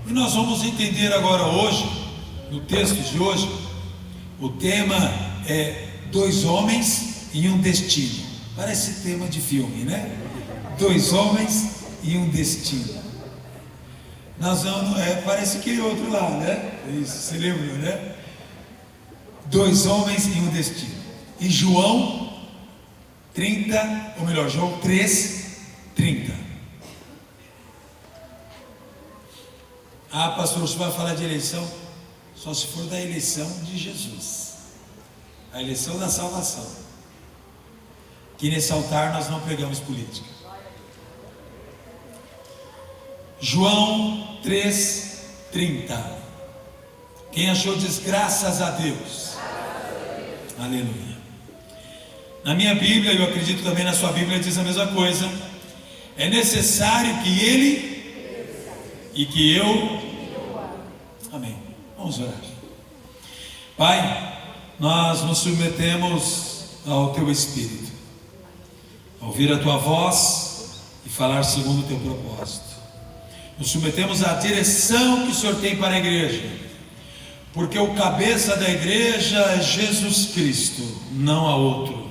E nós vamos entender agora hoje, no texto de hoje, o tema é dois homens e um destino. Parece tema de filme, né? Dois homens e um destino. Nós vamos, parece aquele outro lá, né? Isso, você lembra, né? Dois homens e um destino. E João 30, ou melhor, João 3, 30. Ah, pastor, você vai falar de eleição? Só se for da eleição de Jesus, a eleição da salvação. Que nesse altar nós não pregamos política. João 3, 30. Quem achou diz graças a Deus. Aleluia. Na minha Bíblia, eu acredito também na sua Bíblia, diz a mesma coisa. É necessário que Ele e que eu. Amém. Vamos orar. Pai, nós nos submetemos ao Teu Espírito, a ouvir a Tua voz e falar segundo o Teu propósito. Nos submetemos à direção que o Senhor tem para a igreja, porque o cabeça da igreja é Jesus Cristo, não há outro.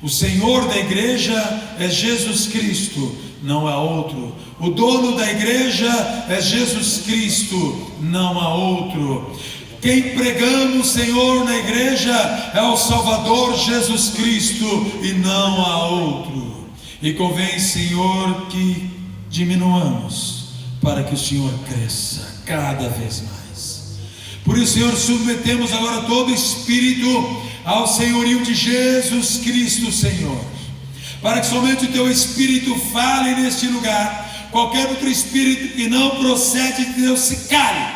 O Senhor da igreja é Jesus Cristo, não há outro. O dono da igreja é Jesus Cristo, não há outro. Quem pregamos, Senhor, na igreja é o Salvador Jesus Cristo e não há outro. E convém, Senhor, que diminuamos para que o Senhor cresça cada vez mais. Por isso, Senhor, submetemos agora todo o espírito ao senhorio de Jesus Cristo, Senhor, para que somente o Teu Espírito fale neste lugar. Qualquer outro espírito que não procede de Deus se cale,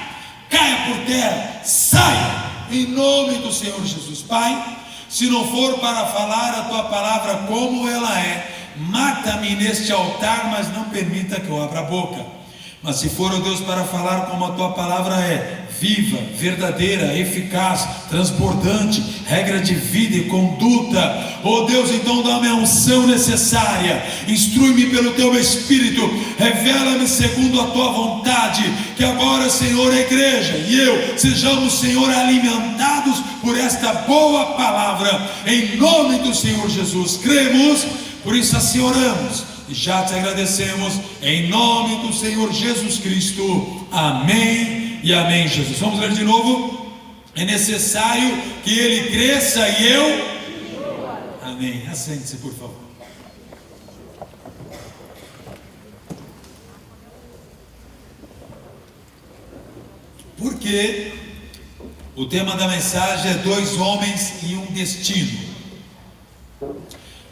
caia por terra, saia, em nome do Senhor Jesus. Pai, se não for para falar a Tua palavra como ela é, mata-me neste altar, mas não permita que eu abra a boca. Mas se for, ó Deus, para falar como a Tua palavra é, viva, verdadeira, eficaz, transbordante, regra de vida e conduta, ó Deus, então dá-me a unção necessária, instrui-me pelo Teu Espírito, revela-me segundo a Tua vontade, que agora, Senhor, a igreja e eu sejamos, Senhor, alimentados por esta boa palavra, em nome do Senhor Jesus. Cremos, por isso assim oramos e já Te agradecemos, em nome do Senhor Jesus Cristo. Amém e amém, Jesus. Vamos ler de novo. É necessário que Ele cresça e eu. Amém. Assente-se, por favor. Porque o tema da mensagem é dois homens e um destino.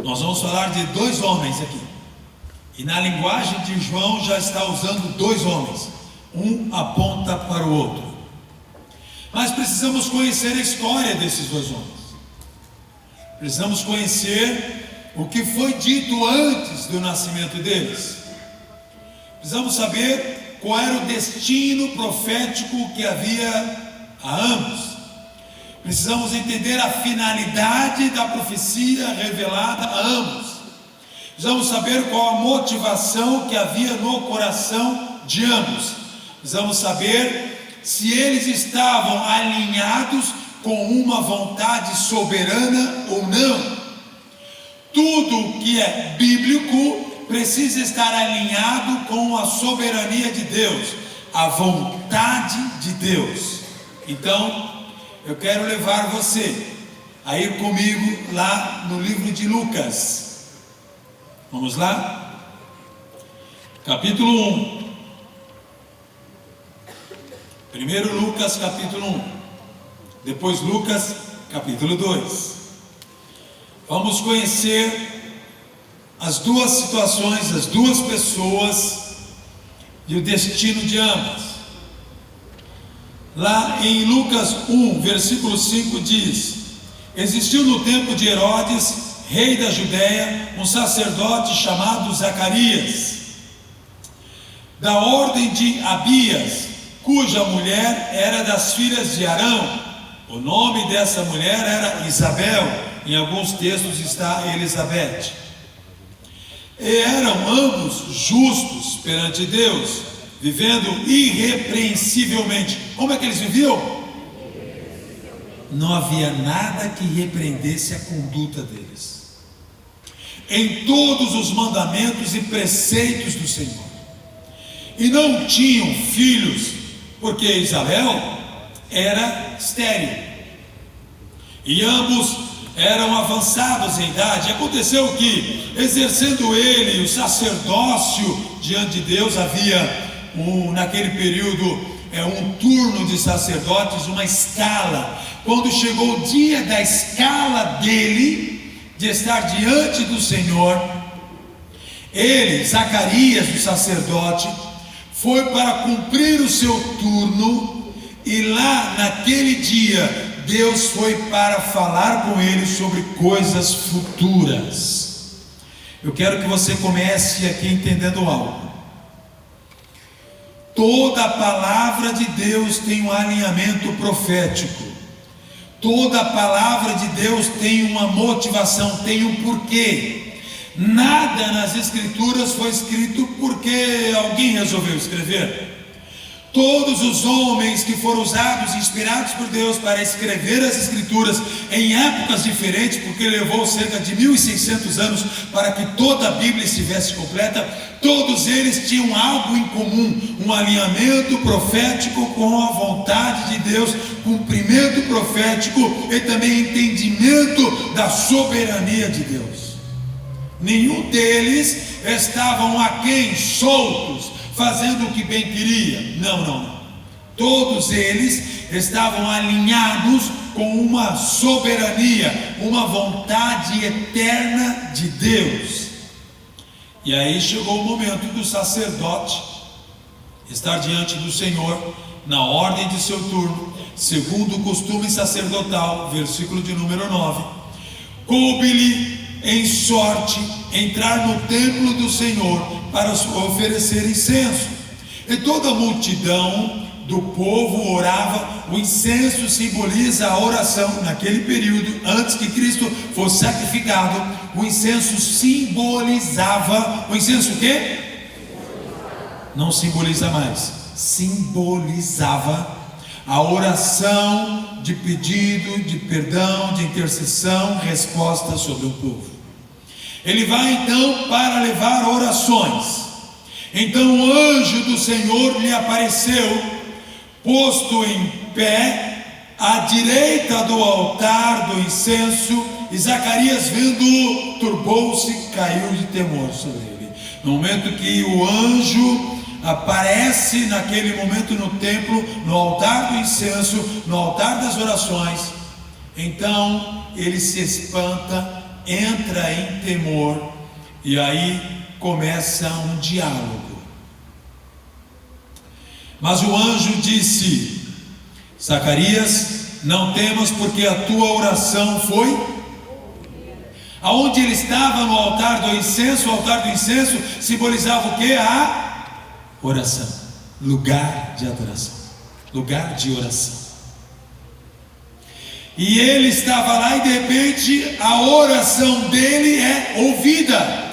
Nós vamos falar de dois homens aqui. E na linguagem de João já está usando dois homens. Um aponta para o outro. Mas precisamos conhecer a história desses dois homens. Precisamos conhecer o que foi dito antes do nascimento deles. Precisamos saber qual era o destino profético que havia a ambos. Precisamos entender a finalidade da profecia revelada a ambos. Precisamos saber qual a motivação que havia no coração de ambos. Precisamos saber se eles estavam alinhados com uma vontade soberana ou não. Tudo que é bíblico precisa estar alinhado com a soberania de Deus, a vontade de Deus. Então, eu quero levar você a ir comigo lá no livro de Lucas. Vamos lá? Capítulo 1. Primeiro Lucas capítulo 1. Depois Lucas capítulo 2. Vamos conhecer as duas situações, as duas pessoas e o destino de ambas. Lá em Lucas 1, versículo 5 diz: existiu no tempo de Herodes, rei da Judéia, um sacerdote chamado Zacarias, da ordem de Abias, cuja mulher era das filhas de Arão. O nome dessa mulher era Isabel, em alguns textos está Elizabeth. E eram ambos justos perante Deus, vivendo irrepreensivelmente. Como é que eles viviam? Não havia nada que repreendesse a conduta deles, em todos os mandamentos e preceitos do Senhor. E não tinham filhos, porque Isabel era estéril, e ambos eram avançados em idade. Aconteceu que, exercendo ele o sacerdócio diante de Deus, havia naquele período um turno de sacerdotes, uma escala. Quando chegou o dia da escala dele, de estar diante do Senhor, ele, Zacarias, o sacerdote, foi para cumprir o seu turno, e lá naquele dia Deus foi para falar com ele sobre coisas futuras. Eu quero que você comece aqui entendendo algo. Toda a palavra de Deus tem um alinhamento profético. Toda a palavra de Deus tem uma motivação, tem um porquê. Nada nas Escrituras foi escrito porque alguém resolveu escrever. Todos os homens que foram usados, inspirados por Deus para escrever as Escrituras em épocas diferentes, porque levou cerca de 1600 anos para que toda a Bíblia estivesse completa, todos eles tinham algo em comum: um alinhamento profético com a vontade de Deus, cumprimento profético e também entendimento da soberania de Deus. Nenhum deles estavam aquém, soltos, fazendo o que bem queria. Não. Todos eles estavam alinhados com uma soberania, uma vontade eterna de Deus. E aí chegou o momento do sacerdote estar diante do Senhor, na ordem de seu turno, segundo o costume sacerdotal, versículo de número 9. Coube-lhe em sorte entrar no templo do Senhor para oferecer incenso, e toda a multidão do povo orava. O incenso simboliza a oração. Naquele período, antes que Cristo fosse sacrificado, o incenso simbolizava. O incenso o quê? Não simboliza mais. Simbolizava a oração de pedido, de perdão, de intercessão, resposta sobre o povo. Ele vai então para levar orações. Então o anjo do Senhor lhe apareceu, posto em pé à direita do altar do incenso, e Zacarias, vendo-o, turbou-se, caiu de temor sobre ele. No momento que o anjo aparece, naquele momento no templo, no altar do incenso, no altar das orações, então ele se espanta, entra em temor, e aí começa um diálogo. Mas o anjo disse: Zacarias, não temas, porque a tua oração foi. Aonde ele estava, no altar do incenso, o altar do incenso simbolizava o que? A oração, lugar de adoração, lugar de oração. E ele estava lá, e de repente a oração dele é ouvida.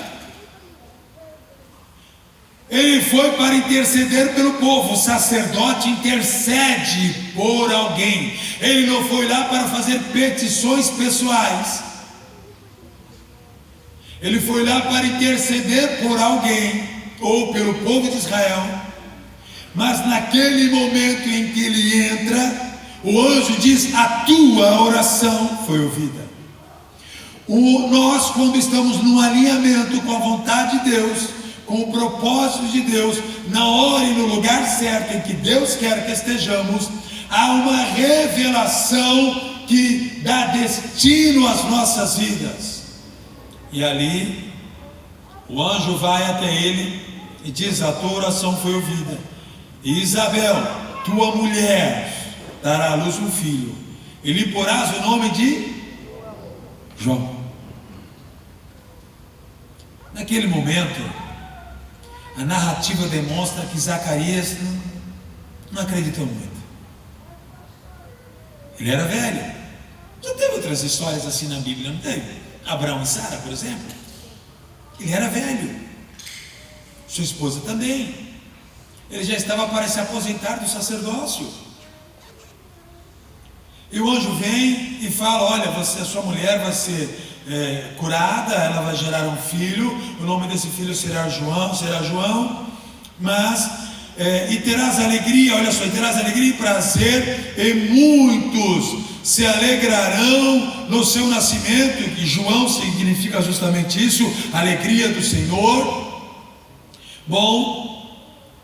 Ele foi para interceder pelo povo. O sacerdote intercede por alguém. Ele não foi lá para fazer petições pessoais. Ele foi lá para interceder por alguém, ou pelo povo de Israel. Mas naquele momento em que ele entra, o anjo diz: a tua oração foi ouvida. Nós, quando estamos no alinhamento com a vontade de Deus, com o propósito de Deus, na hora e no lugar certo em que Deus quer que estejamos, há uma revelação que dá destino às nossas vidas. E ali o anjo vai até ele e diz: a tua oração foi ouvida, e Isabel, tua mulher, dará à luz um filho, e lhe porás o nome de João. Naquele momento, a narrativa demonstra que Zacarias não acreditou muito. Ele era velho. Já teve outras histórias assim na Bíblia, não teve? Abraão e Sara, por exemplo. Ele era velho. Sua esposa também. ele já estava para se aposentar do sacerdócio. E o anjo vem e fala: olha, a sua mulher vai ser curada, ela vai gerar um filho, o nome desse filho será João, mas e terás alegria, olha só, e terás alegria e prazer, e muitos se alegrarão no seu nascimento, que João significa justamente isso, alegria do Senhor. Bom,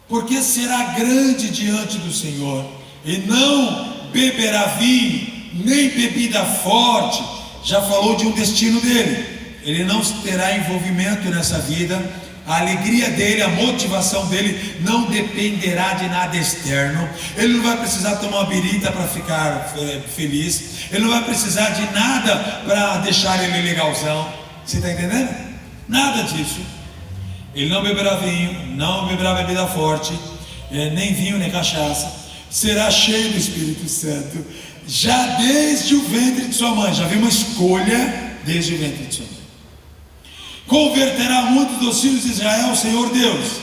porque será grande diante do Senhor, e não beberá vinho, nem bebida forte. Já falou de um destino dele, ele não terá envolvimento nessa vida. A alegria dele, a motivação dele não dependerá de nada externo. Ele não vai precisar tomar uma birita para ficar feliz. Ele não vai precisar de nada para deixar ele legalzão. Você está entendendo? Nada disso. Ele não beberá vinho, não beberá bebida forte, nem vinho, nem cachaça. Será cheio do Espírito Santo, já desde o ventre de sua mãe. Já havia uma escolha desde o ventre de sua mãe. Converterá muitos dos filhos de Israel ao Senhor Deus,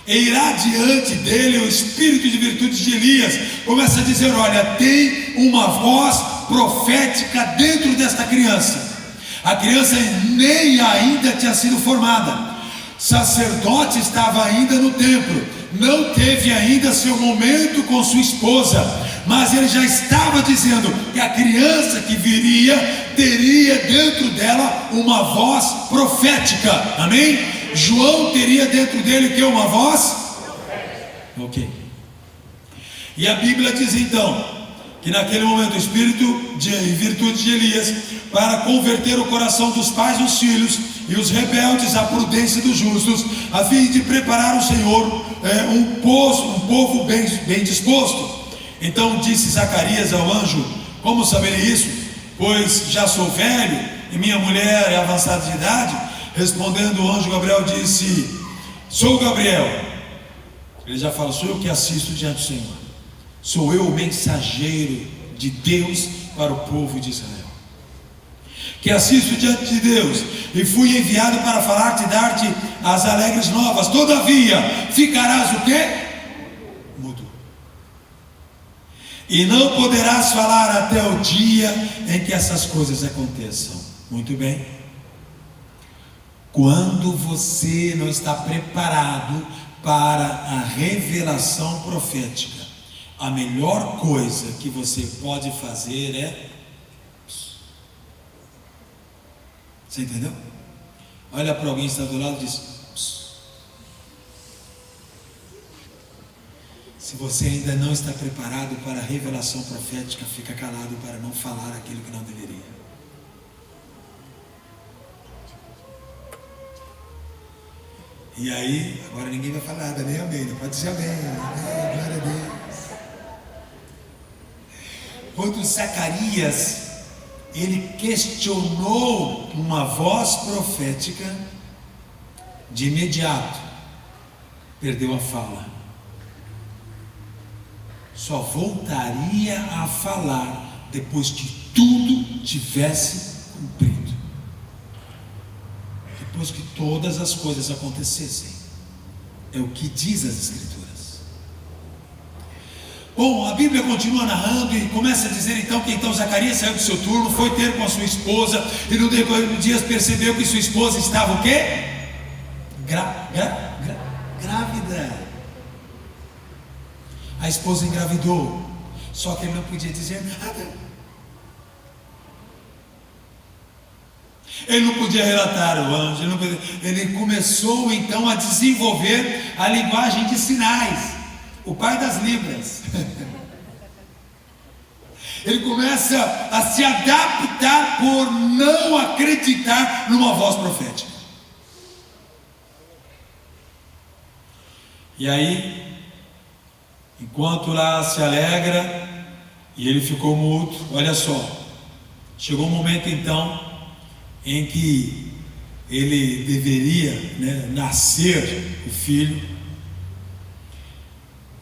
e irá diante dele o espírito de virtude de Elias. Começa a dizer: olha, tem uma voz profética dentro desta criança. A criança nem ainda tinha sido formada, sacerdote estava ainda no templo, não teve ainda seu momento com sua esposa, mas ele já estava dizendo que a criança que viria teria dentro dela uma voz profética. Amém? João teria dentro dele que uma voz? Ok. E a Bíblia diz então que naquele momento o espírito de virtude de Elias, para converter o coração dos pais nos filhos e os rebeldes à prudência dos justos, a fim de preparar o Senhor um povo bem disposto. Então disse Zacarias ao anjo: como saberei isso? Pois já sou velho e minha mulher é avançada de idade. Respondendo o anjo Gabriel disse: sou Gabriel. Ele já fala: sou eu que assisto diante do Senhor. Sou eu o mensageiro de Deus para o povo de Israel, que assisto diante de Deus, e fui enviado para falar-te e dar-te as alegres novas. Todavia ficarás o quê? Mudo, e não poderás falar até o dia em que essas coisas aconteçam. Muito bem. Quando você não está preparado para a revelação profética, a melhor coisa que você pode fazer é... Você entendeu? Olha para alguém que está do lado e diz: se você ainda não está preparado para a revelação profética, fica calado para não falar aquilo que não deveria. E aí, agora ninguém vai falar nada, nem amém. Não pode dizer amém. Amém, glória a Deus. Quando Zacarias, ele questionou uma voz profética, de imediato perdeu a fala. Só voltaria a falar depois que tudo tivesse cumprido, depois que todas as coisas acontecessem. É o que diz as Escrituras. Bom, a Bíblia continua narrando e começa a dizer então que então Zacarias saiu do seu turno, foi ter com a sua esposa, e no decorrer dos dias percebeu que sua esposa estava o quê? Grávida. A esposa engravidou, só que ele não podia dizer nada. Ele não podia relatar o anjo, ele começou então a desenvolver a linguagem de sinais, o pai das libras. Ele começa a se adaptar por não acreditar numa voz profética. E aí, enquanto lá se alegra, e ele ficou mudo, olha só, chegou um momento então em que ele deveria nascer o filho.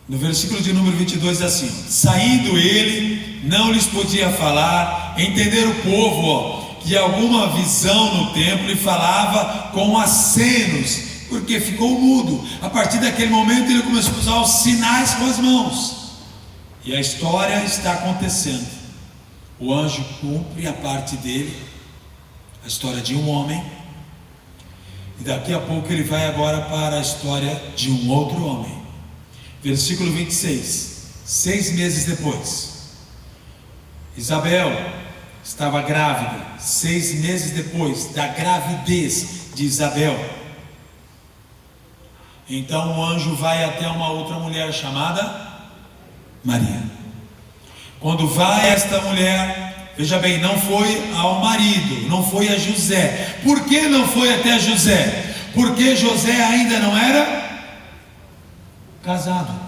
No versículo de número 22 é assim: saindo ele, não lhes podia falar. Entender o povo que alguma visão no templo, e falava com acenos. porque ficou mudo. A partir daquele momento ele começou a usar os sinais com as mãos. E a história está acontecendo. O anjo cumpre a parte dele, a história de um homem. E daqui a pouco ele vai agora para a história de um outro homem. Versículo 26. 6 meses depois, Isabel estava grávida. 6 meses depois da gravidez de Isabel, então o anjo vai até uma outra mulher chamada Maria. Quando vai esta mulher, veja bem, não foi ao marido, não foi a José. Por que não foi até José? Porque José ainda não era casado.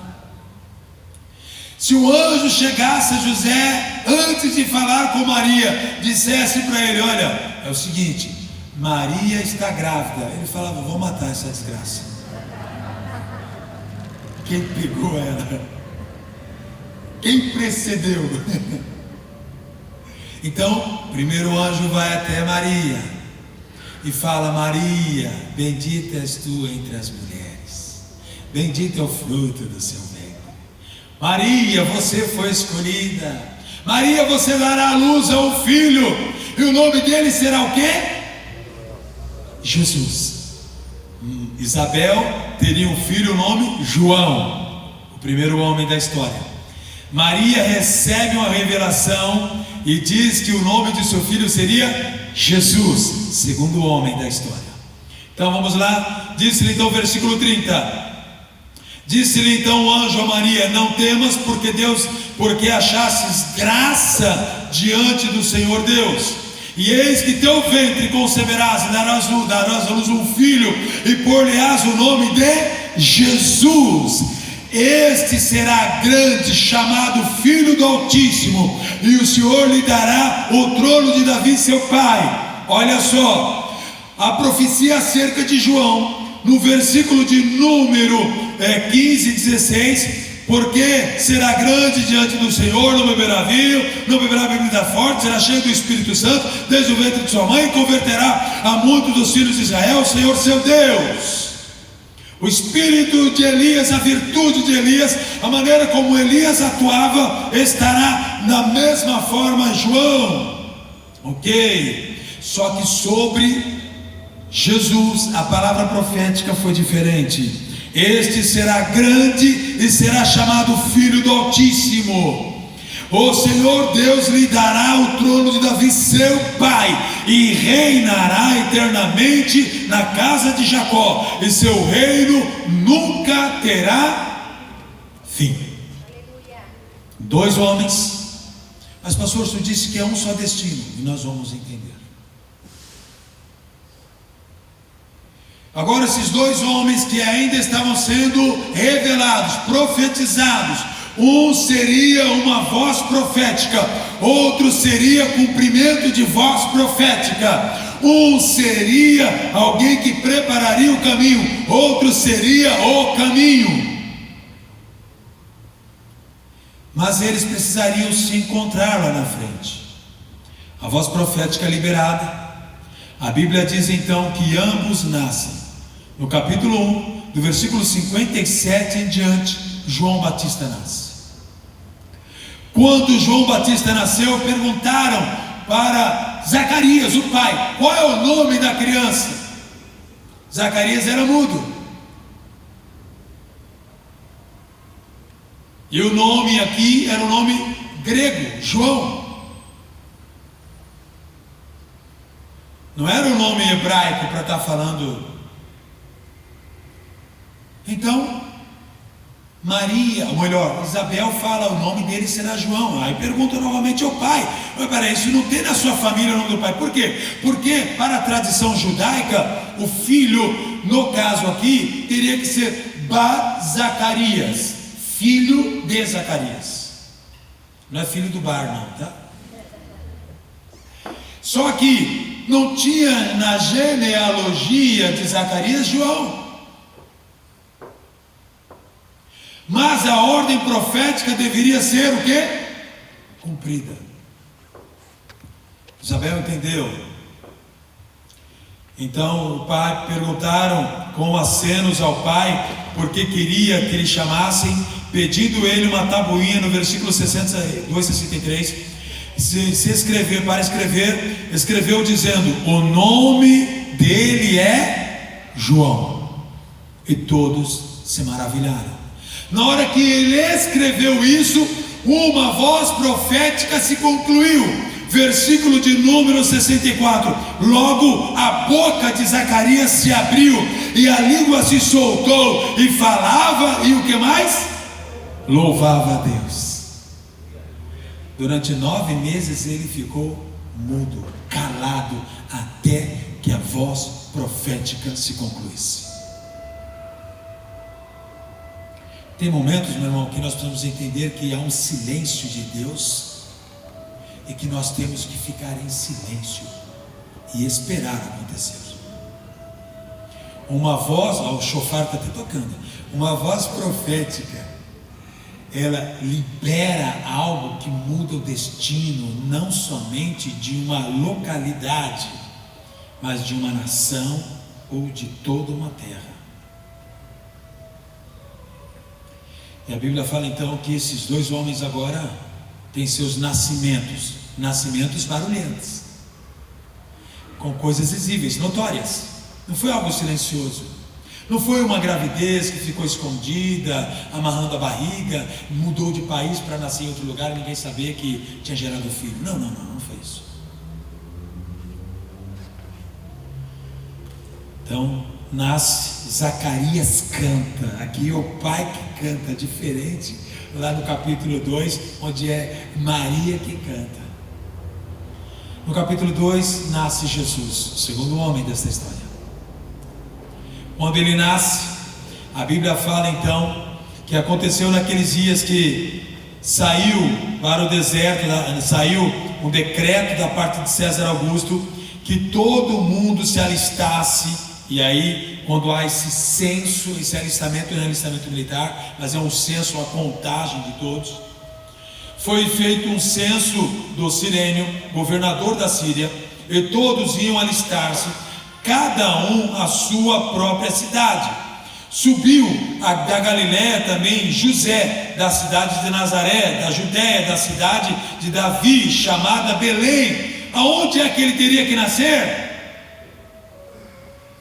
Se o anjo chegasse a José, antes de falar com Maria, dissesse para ele: olha, é o seguinte, Maria está grávida, ele falava: vou matar essa desgraça. Quem pegou ela? Quem precedeu? Então, primeiro o anjo vai até Maria e fala: Maria, bendita és tu entre as mulheres, bendito é o fruto do seu ventre. Maria, você foi escolhida. Maria, você dará à luz a um filho, e o nome dele será o quê? Jesus. Isabel teria um filho, o nome João, o primeiro homem da história. Maria recebe uma revelação e diz que o nome de seu filho seria Jesus, segundo homem da história. Então vamos lá. Disse-lhe então, versículo 30. Disse-lhe então o anjo a Maria: não temas, porque achastes graça diante do Senhor Deus. E eis que teu ventre conceberás e darás à luz um filho, e por-lhe-ás o nome de Jesus. Este será grande, chamado Filho do Altíssimo, e o Senhor lhe dará o trono de Davi seu pai. Olha só, a profecia acerca de João, no versículo de número 15 e 16, porque será grande diante do Senhor, não beberá vinho, não beberá bebida forte, será cheio do Espírito Santo, desde o ventre de sua mãe, e converterá a muitos dos filhos de Israel, o Senhor seu Deus. O espírito de Elias, a virtude de Elias, a maneira como Elias atuava, estará na mesma forma João. Ok? Só que sobre Jesus a palavra profética foi diferente. Este será grande e será chamado Filho do Altíssimo. O Senhor Deus lhe dará o trono de Davi seu pai, e reinará eternamente na casa de Jacó, e seu reino nunca terá fim. 2 homens, mas pastor, o senhor disse que é um só destino, e nós vamos entender. Agora, esses 2 homens que ainda estavam sendo revelados, profetizados, um seria uma voz profética, outro seria cumprimento de voz profética. Um seria alguém que prepararia o caminho, outro seria o caminho. Mas eles precisariam se encontrar lá na frente. A voz profética liberada, a Bíblia diz então que ambos nascem. No capítulo 1, do versículo 57 em diante, João Batista nasce. Quando João Batista nasceu, perguntaram para Zacarias, o pai, qual é o nome da criança? Zacarias era mudo. E o nome aqui era o nome grego, João. Não era o nome hebraico para estar falando. Então, Maria, ou melhor, Isabel fala, o nome dele será João. Aí pergunta novamente ao pai: mas peraí, isso não tem na sua família o nome do pai? Por quê? Porque para a tradição judaica, o filho, no caso aqui, teria que ser Zacarias, filho de Zacarias. Não é filho do Bar, não, tá? Só que não tinha na genealogia de Zacarias João. Mas a ordem profética deveria ser o quê? Cumprida. Isabel entendeu. Então o pai perguntaram com acenos ao pai porque queria que eles chamassem, pedindo ele uma tabuinha. No versículo 62, 63, para escrever, escreveu dizendo: o nome dele é João. E todos se maravilharam. Na hora que ele escreveu isso, uma voz profética se concluiu. Versículo de número 64: logo a boca de Zacarias se abriu e a língua se soltou e falava, e o que mais? Louvava a Deus. Durante 9 meses ele ficou mudo, calado, até que a voz profética se concluísse. Tem momentos, meu irmão, que nós precisamos entender que há um silêncio de Deus e que nós temos que ficar em silêncio e esperar acontecer. Uma voz, o chofar está até tocando, uma voz profética, ela libera algo que muda o destino, não somente de uma localidade, mas de uma nação ou de toda uma terra. E a Bíblia fala então que esses 2 homens agora têm seus nascimentos barulhentos, com coisas visíveis, notórias. Não foi algo silencioso, não foi uma gravidez que ficou escondida, amarrando a barriga, mudou de país para nascer em outro lugar e ninguém sabia que tinha gerado filho. Não foi isso. Então nasce, Zacarias canta. Aqui é o pai que canta, diferente lá no capítulo 2, onde é Maria que canta. No capítulo 2 nasce Jesus, o segundo homem desta história. Quando ele nasce, a Bíblia fala então que aconteceu naqueles dias que saiu para o deserto, saiu um decreto da parte de César Augusto que todo mundo se alistasse. E aí, quando há esse censo, esse alistamento não é alistamento militar, mas é um censo, a contagem de todos. Foi feito um censo do Cirênio, governador da Síria, e todos iam alistar-se, cada um à sua própria cidade. Subiu da Galiléia também José, da cidade de Nazaré, da Judéia, da cidade de Davi, chamada Belém. Aonde é que ele teria que nascer?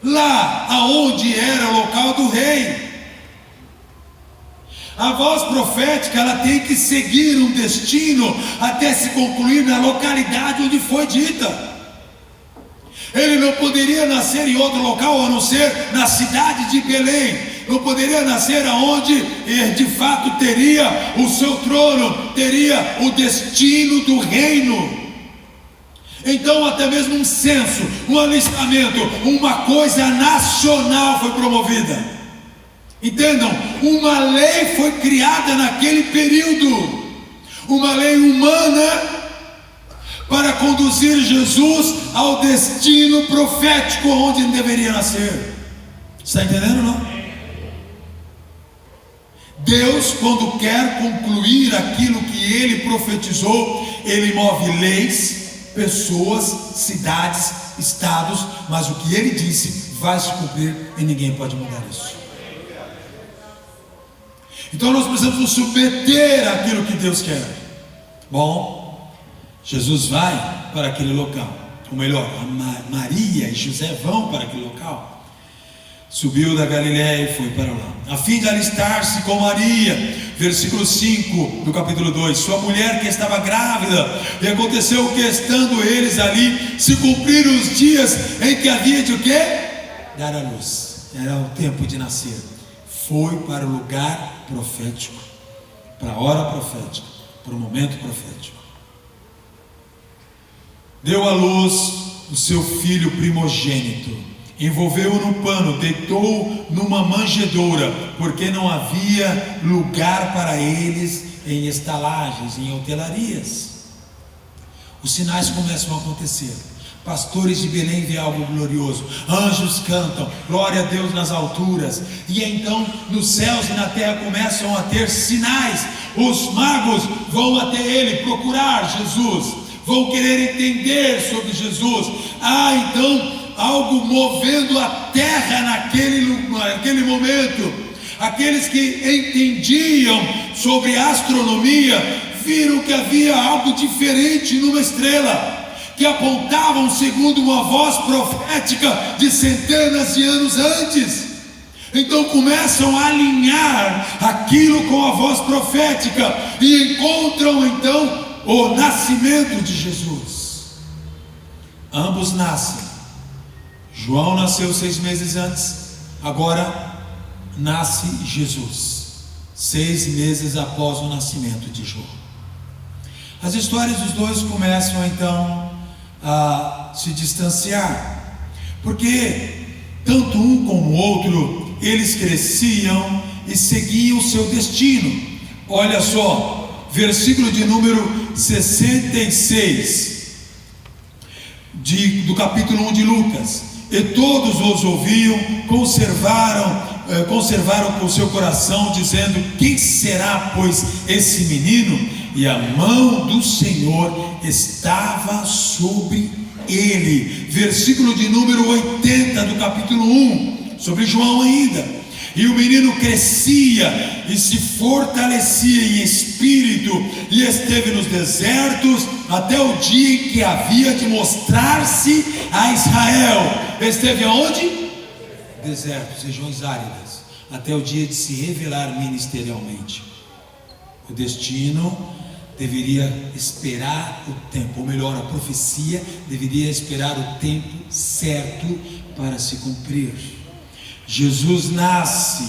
Lá aonde era o local do rei. A voz profética, ela tem que seguir um destino até se concluir na localidade onde foi dita. Ele não poderia nascer em outro local a não ser na cidade de Belém. Não poderia nascer aonde de fato teria o seu trono, teria o destino do reino. Então até mesmo um censo, um alistamento, uma coisa nacional foi promovida. Entendam, uma lei foi criada naquele período, uma lei humana para conduzir Jesus ao destino profético onde ele deveria nascer. Está entendendo, não? Deus, quando quer concluir aquilo que ele profetizou, ele move leis, pessoas, cidades, estados, mas o que ele disse vai se cumprir e ninguém pode mudar isso. Então nós precisamos nos submeter àquilo que Deus quer. Bom, Jesus vai para aquele local, ou melhor, Maria e José vão para aquele local. Subiu da Galiléia e foi para lá, a fim de alistar-se com Maria. Versículo 5 do capítulo 2: sua mulher que estava grávida. E aconteceu que estando eles ali, se cumpriram os dias em que havia de o quê? Dar a luz. Era o tempo de nascer. Foi para o lugar profético, para a hora profética, para o momento profético. Deu à luz o seu filho primogênito, envolveu-o no pano, deitou-o numa manjedoura, porque não havia lugar para eles em estalagens, em hotelarias. Os sinais começam a acontecer. Pastores de Belém vê algo glorioso, anjos cantam, glória a Deus nas alturas, e então nos céus e na terra começam a ter sinais. Os magos vão até ele procurar Jesus, vão querer entender sobre Jesus. Então algo movendo a terra naquele momento. Aqueles que entendiam sobre astronomia viram que havia algo diferente numa estrela, que apontavam segundo uma voz profética de centenas de anos antes. Então começam a alinhar aquilo com a voz profética e encontram então o nascimento de Jesus. Ambos nascem. João nasceu 6 meses antes, agora nasce Jesus, 6 meses após o nascimento de João. As histórias dos dois começam então a se distanciar, porque tanto um como o outro, eles cresciam e seguiam o seu destino. Olha só, versículo de número 66 do capítulo 1 de Lucas: e todos os ouviam, conservaram com o seu coração, dizendo: quem será, pois, esse menino? E a mão do Senhor estava sobre ele. Versículo de número 80 do capítulo 1, sobre João ainda. E o menino crescia e se fortalecia em espírito, e esteve nos desertos até o dia em que havia de mostrar-se a Israel. Esteve aonde? Desertos, regiões áridas, até o dia de se revelar ministerialmente. O destino deveria esperar o tempo, ou melhor, a profecia deveria esperar o tempo certo para se cumprir. Jesus nasce,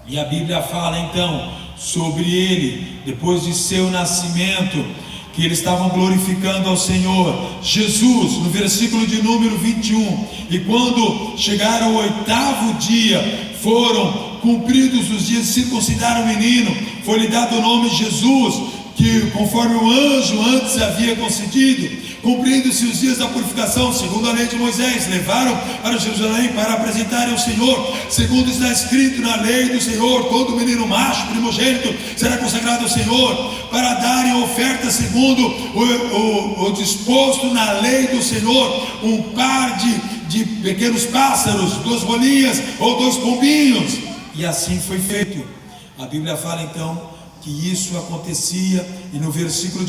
e a Bíblia fala então sobre ele, depois de seu nascimento, que eles estavam glorificando ao Senhor. Jesus, no versículo de número 21, e quando chegaram ao 8º dia, foram cumpridos os dias de circuncidar o menino, foi-lhe dado o nome Jesus, que conforme o anjo antes havia concedido. Cumprindo-se os dias da purificação, segundo a lei de Moisés, levaram para Jerusalém para apresentarem ao Senhor, segundo está escrito na lei do Senhor: todo menino macho primogênito será consagrado ao Senhor, para darem oferta segundo o disposto na lei do Senhor, um par de pequenos pássaros, 2 rolinhas ou 2 pombinhos. E assim foi feito. A Bíblia fala então que isso acontecia, e no versículo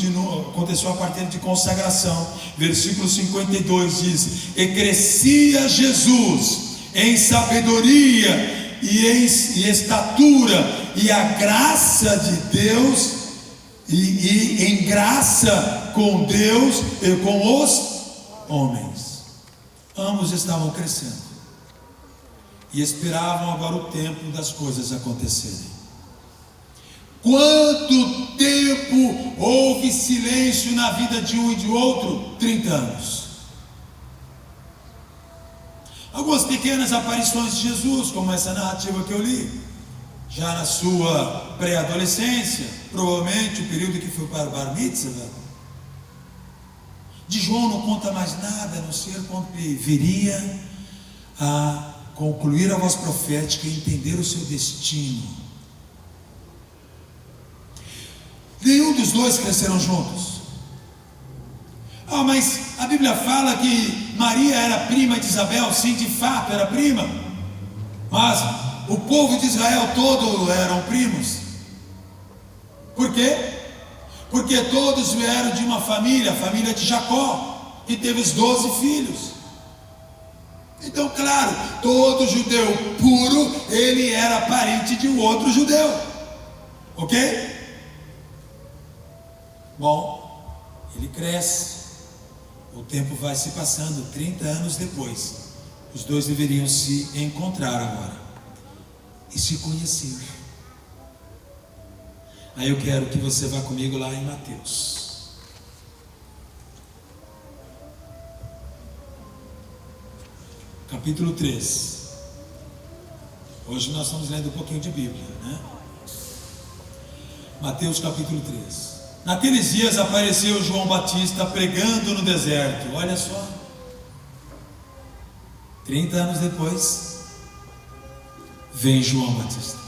aconteceu a partir de consagração. Versículo 52 diz: e crescia Jesus em sabedoria e em estatura, e a graça de Deus, e em graça com Deus e com os homens. Ambos estavam crescendo e esperavam agora o tempo das coisas acontecerem. Quanto tempo houve silêncio na vida de um e de outro? 30 anos. Algumas pequenas aparições de Jesus, como essa narrativa que eu li, já na sua pré-adolescência, provavelmente o período que foi para o Bar Mitzvah. De João não conta mais nada, a não ser quando ele viria a concluir a voz profética e entender o seu destino. Nenhum dos dois cresceram juntos. Mas a Bíblia fala que Maria era prima de Isabel. Sim, de fato era prima, mas o povo de Israel todo eram primos. Por quê? Porque todos vieram de uma família, a família de Jacó, que teve os 12 filhos. Então, claro, todo judeu puro, ele era parente de um outro judeu. Ok? Bom, ele cresce, o tempo vai se passando. 30 anos depois, os dois deveriam se encontrar agora e se conhecer. Aí eu quero que você vá comigo lá em Mateus. Capítulo 3. Hoje nós estamos lendo um pouquinho de Bíblia, né? Mateus capítulo 3. Naqueles dias apareceu João Batista pregando no deserto. Olha só, 30 anos depois vem João Batista.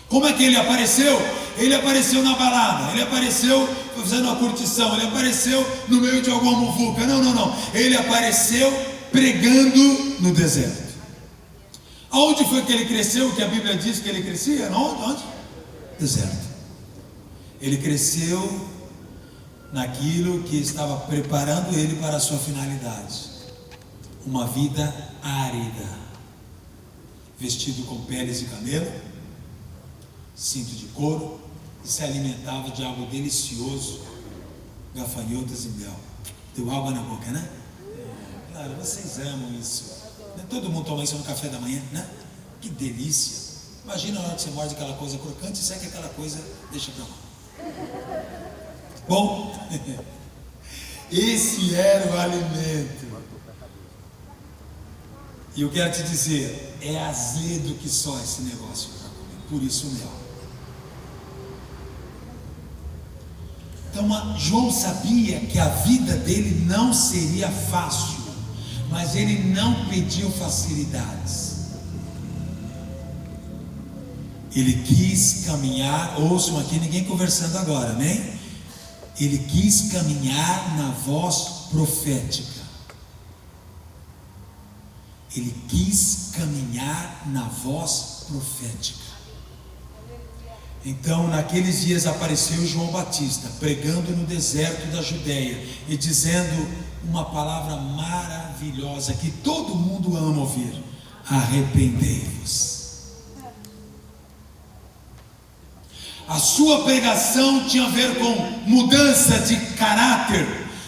Como é que ele apareceu? Ele apareceu na balada, ele apareceu fazendo uma curtição, ele apareceu no meio de alguma muvuca. Não. Ele apareceu pregando no deserto. Aonde foi que ele cresceu? Que a Bíblia diz que ele crescia? Onde? Deserto. Ele cresceu naquilo que estava preparando ele para a sua finalidade, uma vida árida, vestido com peles de camelo, cinto de couro, e se alimentava de algo delicioso, gafanhotos e mel. Deu água na boca, né? Claro, vocês amam isso. Todo mundo toma isso no café da manhã, né? Que delícia. Imagina a hora que você morde aquela coisa crocante e segue aquela coisa, deixa pra lá. Bom, esse era o alimento. E eu quero te dizer, é azedo que só esse negócio para comer, por isso o mel. Então João sabia que a vida dele não seria fácil, mas ele não pediu facilidades. Ele quis caminhar, ouçam aqui, ninguém conversando agora, amém? Ele quis caminhar na voz profética. Ele quis caminhar na voz profética. Então, naqueles dias apareceu João Batista, pregando no deserto da Judeia e dizendo uma palavra maravilhosa que todo mundo ama ouvir: arrependei-vos. A sua pregação tinha a ver com mudança de caráter,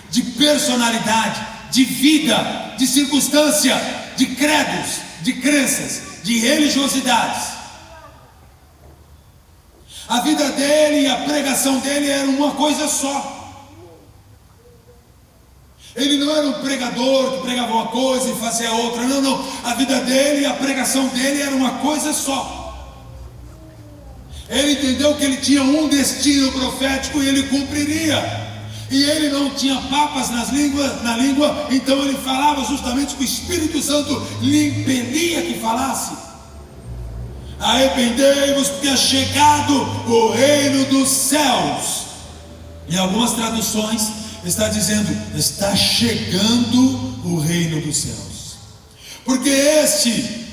de personalidade, de vida, de circunstância, de credos, de crenças, de religiosidades. A vida dele e a pregação dele era uma coisa só. Ele não era um pregador que pregava uma coisa e fazia outra. Não. A vida dele e a pregação dele era uma coisa só. Ele entendeu que ele tinha um destino profético e ele cumpriria. E ele não tinha papas na língua, então ele falava justamente que o Espírito Santo lhe impelia que falasse. Arrependei-vos, porque é chegado o reino dos céus. Em algumas traduções está dizendo: está chegando o reino dos céus. Porque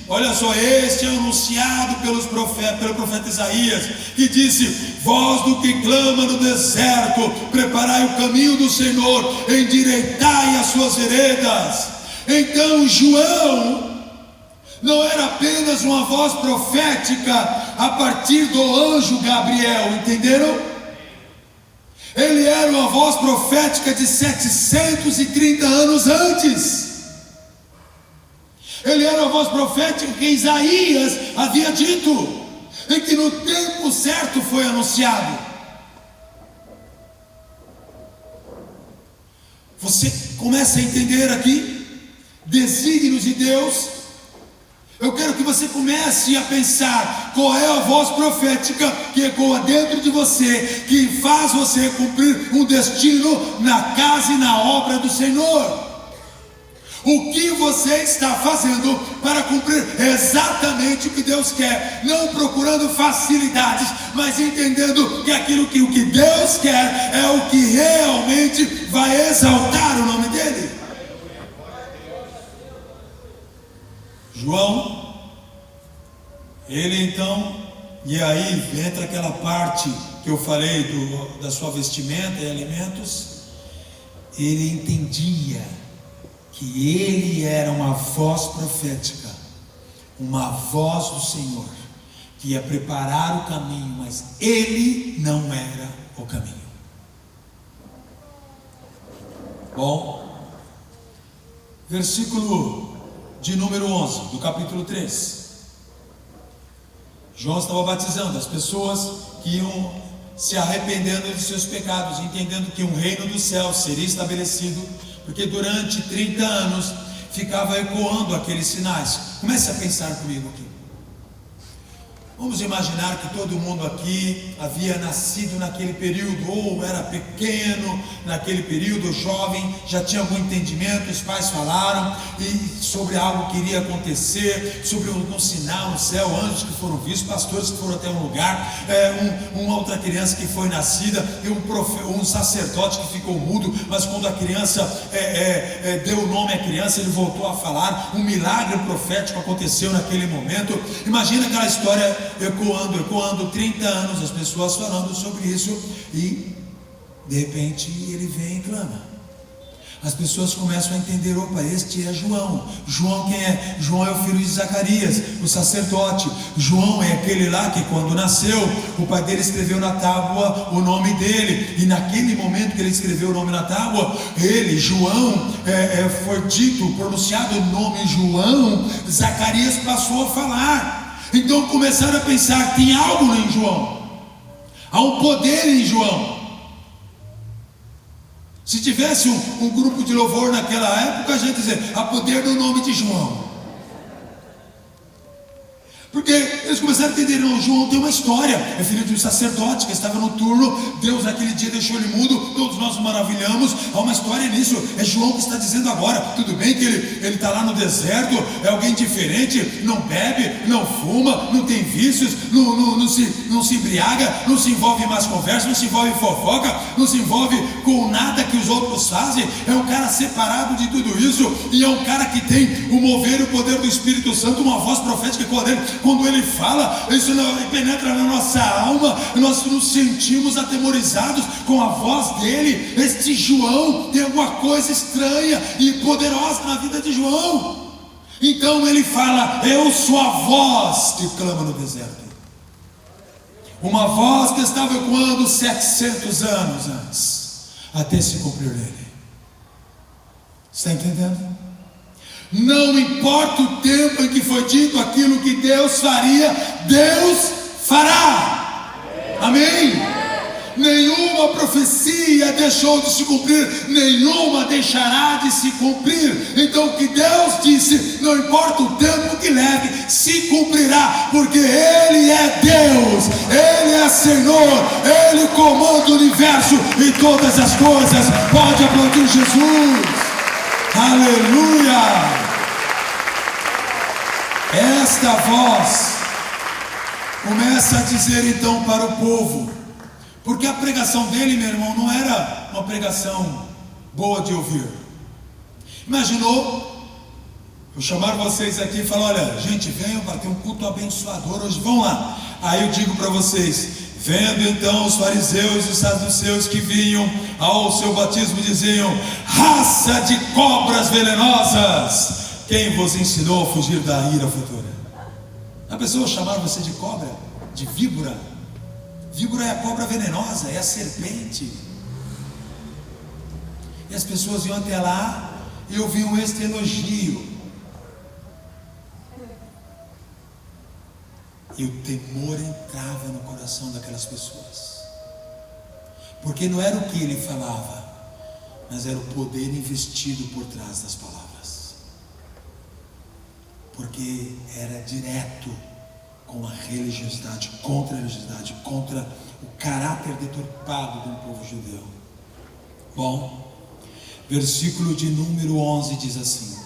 olha só, este é anunciado pelo profeta Isaías, que disse: voz do que clama no deserto, preparai o caminho do Senhor, endireitai as suas veredas. Então João não era apenas uma voz profética a partir do anjo Gabriel, entenderam? Ele era uma voz profética de 730 anos antes. Ele era a voz profética que Isaías havia dito, e que no tempo certo foi anunciado. Você começa a entender aqui desígnios de Deus. Eu quero que você comece a pensar qual é a voz profética que ecoa dentro de você, que faz você cumprir um destino na casa e na obra do Senhor. O que você está fazendo para cumprir exatamente o que Deus quer, não procurando facilidades, mas entendendo que aquilo que o que Deus quer é o que realmente vai exaltar o nome dele. João, ele então, e aí entra aquela parte que eu falei da sua vestimenta e alimentos. Ele entendia que ele era uma voz profética, uma voz do Senhor, que ia preparar o caminho, mas ele não era o caminho. Bom, versículo de número 11, do capítulo 3. João estava batizando as pessoas que iam se arrependendo de seus pecados, entendendo que um reino dos céus seria estabelecido, porque durante 30 anos ficava ecoando aqueles sinais. Comece a pensar comigo aqui. Vamos imaginar que todo mundo aqui havia nascido naquele período, ou era pequeno naquele período, jovem, já tinha algum entendimento, os pais falaram e sobre algo que iria acontecer, sobre um sinal no céu, anjos que foram vistos, pastores que foram até um lugar, uma outra criança que foi nascida, e um sacerdote que ficou mudo, mas quando a criança deu o nome à criança, ele voltou a falar. Um milagre profético aconteceu naquele momento. Imagina aquela história ecoando 30 anos, as pessoas falando sobre isso, e de repente ele vem e clama. As pessoas começam a entender: opa, este é João. João quem é? João é o filho de Zacarias, o sacerdote. João é aquele lá que quando nasceu, o pai dele escreveu na tábua o nome dele, e naquele momento que ele escreveu o nome na tábua, ele, João, foi dito, pronunciado o nome João, Zacarias passou a falar. Então começaram a pensar: tem algo em João, há um poder em João. Se tivesse um grupo de louvor naquela época, a gente dizia: há poder no nome de João. Porque eles começaram a entender: não, João tem uma história, é filho de um sacerdote que estava no turno, Deus naquele dia deixou ele mudo, todos nós nos maravilhamos, há uma história nisso, é João que está dizendo agora. Tudo bem que ele está lá no deserto, é alguém diferente, não bebe, não fuma, não tem vícios, não se embriaga, não se envolve em más conversas, não se envolve em fofoca, não se envolve com nada que os outros fazem, é um cara separado de tudo isso, e é um cara que tem o mover e o poder do Espírito Santo, uma voz profética quando ele fala, isso penetra na nossa alma, nós nos sentimos atemorizados com a voz dele. Este João tem alguma coisa estranha e poderosa na vida de João. Então ele fala: eu sou a voz que clama no deserto. Uma voz que estava ecoando 700 anos antes, até se cumprir ele. Está entendendo? Não importa o tempo em que foi dito aquilo que Deus faria, Deus fará. Amém? Nenhuma profecia deixou de se cumprir, nenhuma deixará de se cumprir. Então o que Deus disse, não importa o tempo que leve, se cumprirá, porque Ele é Deus, Ele é Senhor, Ele comanda o universo e todas as coisas. Pode aplaudir Jesus. Aleluia! Esta voz começa a dizer então para o povo, porque a pregação dele, meu irmão, não era uma pregação boa de ouvir. Imaginou eu chamar vocês aqui e falar: olha, gente, venham para ter um culto abençoador hoje, vão lá. Aí eu digo para vocês: vendo então os fariseus e os saduceus que vinham ao seu batismo, diziam: raça de cobras venenosas, quem vos ensinou a fugir da ira futura? A pessoa chamar você de cobra, de víbora. Víbora é a cobra venenosa, é a serpente. E as pessoas iam até lá e ouviam este elogio. E o temor entrava no coração daquelas pessoas, porque não era o que ele falava, mas era o poder investido por trás das palavras, porque era direto com a religiosidade, contra a religiosidade, contra o caráter deturpado de um povo judeu. Bom, versículo de número 11 diz assim: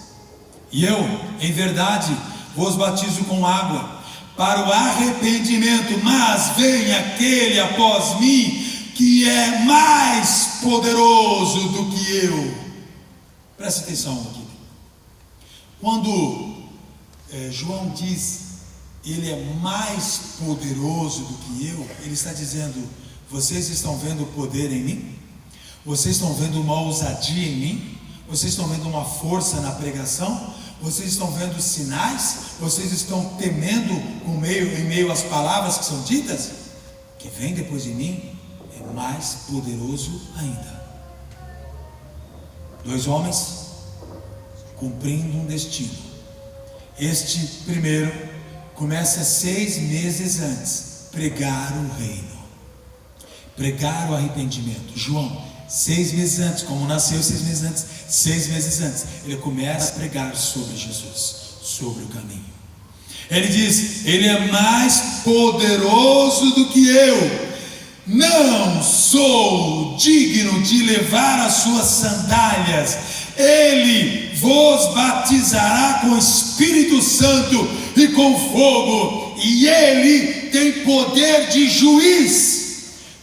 e eu, em verdade, vos batizo com água para o arrependimento, mas vem aquele após mim que é mais poderoso do que eu. Presta atenção aqui. Quando João diz ele é mais poderoso do que eu, ele está dizendo: vocês estão vendo o poder em mim? Vocês estão vendo uma ousadia em mim? Vocês estão vendo uma força na pregação? Vocês estão vendo sinais? Vocês estão temendo em meio às palavras que são ditas? Que vem depois de mim é mais poderoso ainda. Dois homens cumprindo um destino. Este primeiro começa 6 meses antes, pregar o reino, pregar o arrependimento. João, 6 meses antes, como nasceu 6 meses antes, ele começa a pregar sobre Jesus, sobre o caminho. Ele diz: Ele é mais poderoso do que eu. Não sou digno de levar as suas sandálias. Ele vos batizará com o Espírito Santo e com fogo, e ele tem poder de juiz.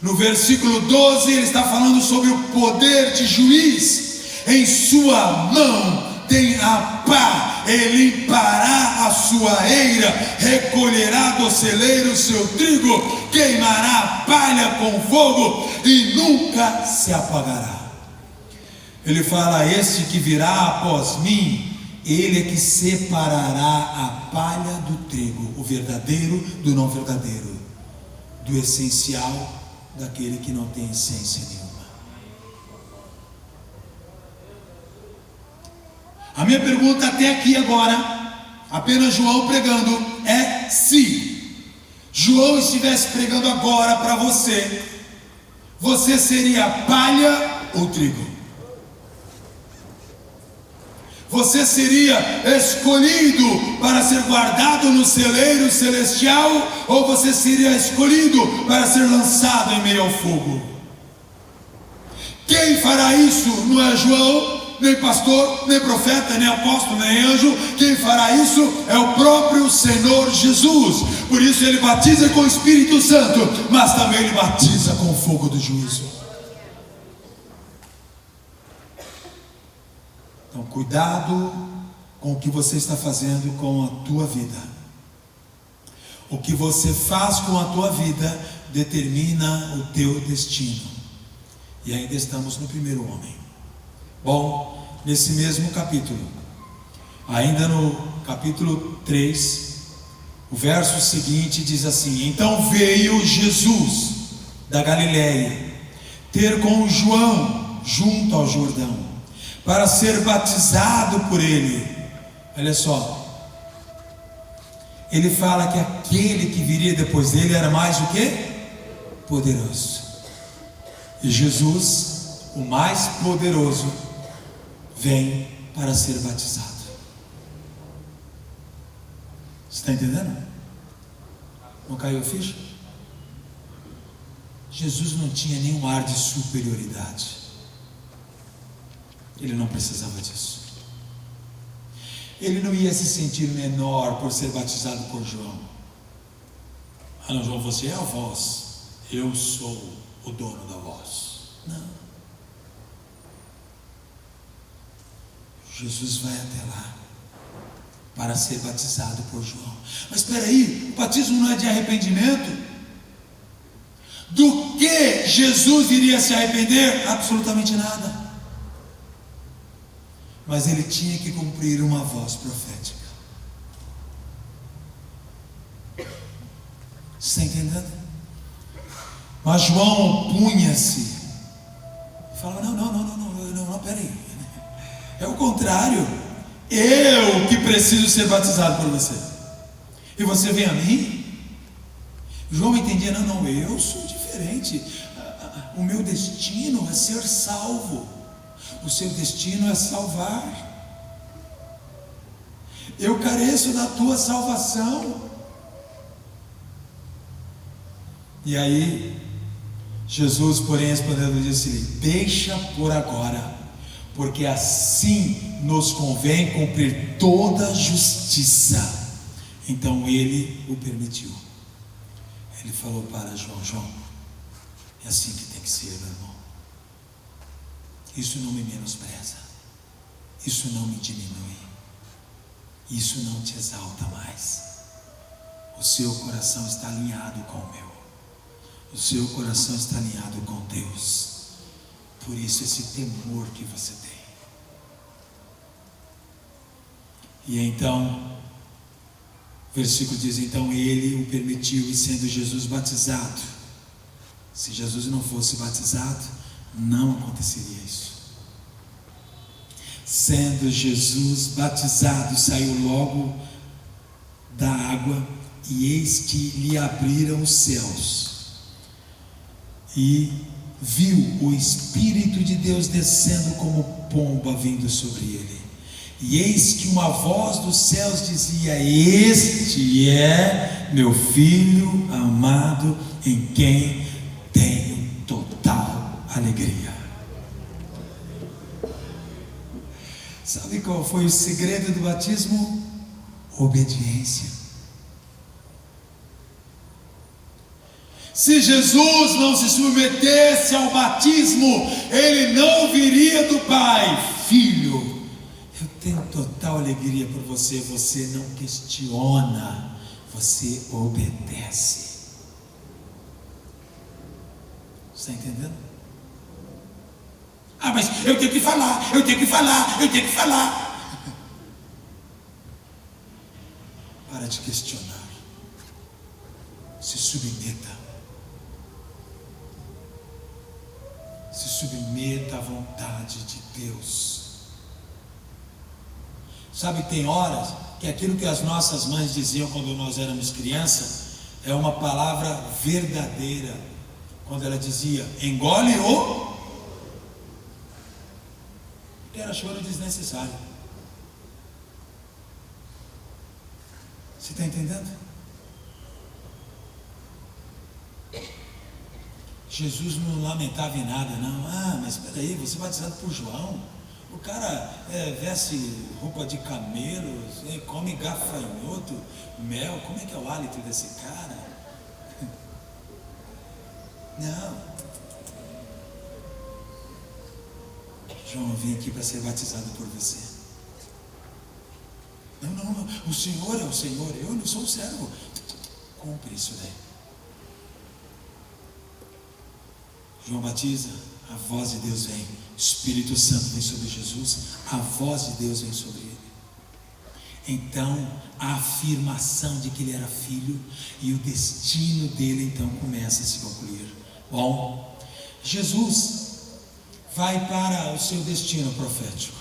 No versículo 12 ele está falando sobre o poder de juiz. Em sua mão tem a pá, ele limpará a sua eira, recolherá do celeiro o seu trigo, queimará a palha com fogo e nunca se apagará. Ele fala: este que virá após mim, ele é que separará a palha do trigo, o verdadeiro do não verdadeiro, do essencial daquele que não tem essência nenhuma. A minha pergunta até aqui agora, apenas João pregando, é: se João estivesse pregando agora para você, você seria palha ou trigo? Você seria escolhido para ser guardado no celeiro celestial, ou você seria escolhido para ser lançado em meio ao fogo? Quem fará isso? Não é João, nem pastor, nem profeta, nem apóstolo, nem anjo. Quem fará isso é o próprio Senhor Jesus. Por isso ele batiza com o Espírito Santo, mas também ele batiza com o fogo do juízo. Então, cuidado com o que você está fazendo com a tua vida. O que você faz com a tua vida determina o teu destino. E ainda estamos no primeiro homem. Bom, nesse mesmo capítulo, ainda no capítulo 3, o verso seguinte diz assim: então veio Jesus da Galileia ter com João junto ao Jordão, para ser batizado por ele. Olha só, ele fala que aquele que viria depois dele era mais o que? Poderoso. E Jesus, o mais poderoso, vem para ser batizado. Você está entendendo? Não caiu a ficha? Jesus não tinha nenhum ar de superioridade. Ele não precisava disso. Ele não ia se sentir menor por ser batizado por João. Ah não, João, você é a voz, eu sou o dono da voz. Não. Jesus vai até lá para ser batizado por João. Mas espera aí, o batismo não é de arrependimento? Do que Jesus iria se arrepender? Absolutamente nada. Mas ele tinha que cumprir uma voz profética. Você está entendendo? Mas João opunha-se, falava: não, peraí, é o contrário, eu que preciso ser batizado por você, e você vem a mim? João entendia: não, eu sou diferente, o meu destino é ser salvo. O seu destino é salvar. Eu careço da tua salvação. E aí Jesus, porém, respondendo, disse-lhe: deixa por agora, porque assim nos convém cumprir toda a justiça. Então ele o permitiu. Ele falou para João: é assim que tem que ser, meu irmão. Isso não me menospreza, isso não me diminui, isso não te exalta mais. O seu coração está alinhado com o meu, o seu coração está alinhado com Deus. Por isso esse temor que você tem. E então, o versículo diz: então ele o permitiu, e sendo Jesus batizado, se Jesus não fosse batizado, não aconteceria isso. Sendo Jesus batizado, saiu logo da água, e eis que lhe abriram os céus, e viu o Espírito de Deus descendo como pomba vindo sobre ele, E eis que uma voz dos céus dizia: este é meu filho amado, em quem tenho total alegria. Sabe qual foi o segredo do batismo? Obediência. Se Jesus não se submetesse ao batismo, ele não viria do Pai. Filho, eu tenho total alegria por você. Você não questiona, você obedece. Está entendendo? Ah, mas eu tenho que falar. Para de questionar. Se submeta. Se submeta à vontade de Deus. Sabe, tem horas que aquilo que as nossas mães diziam quando nós éramos crianças é uma palavra verdadeira. Quando ela dizia: engole o... que era choro desnecessário. Você está entendendo? Jesus não lamentava em nada, não. Ah, mas espera aí, você é batizado por João. O cara veste roupa de camelos, come gafanhoto, mel. Como é que é o hálito desse cara? Não. João, eu vim aqui para ser batizado por você. Não, o Senhor é o Senhor, eu não sou o servo. Cumpre isso daí. João batiza, a voz de Deus vem, o Espírito Santo vem sobre Jesus, a voz de Deus vem sobre ele. Então, a afirmação de que ele era filho e o destino dele então começa a se concluir. Bom, Jesus vai para o seu destino profético.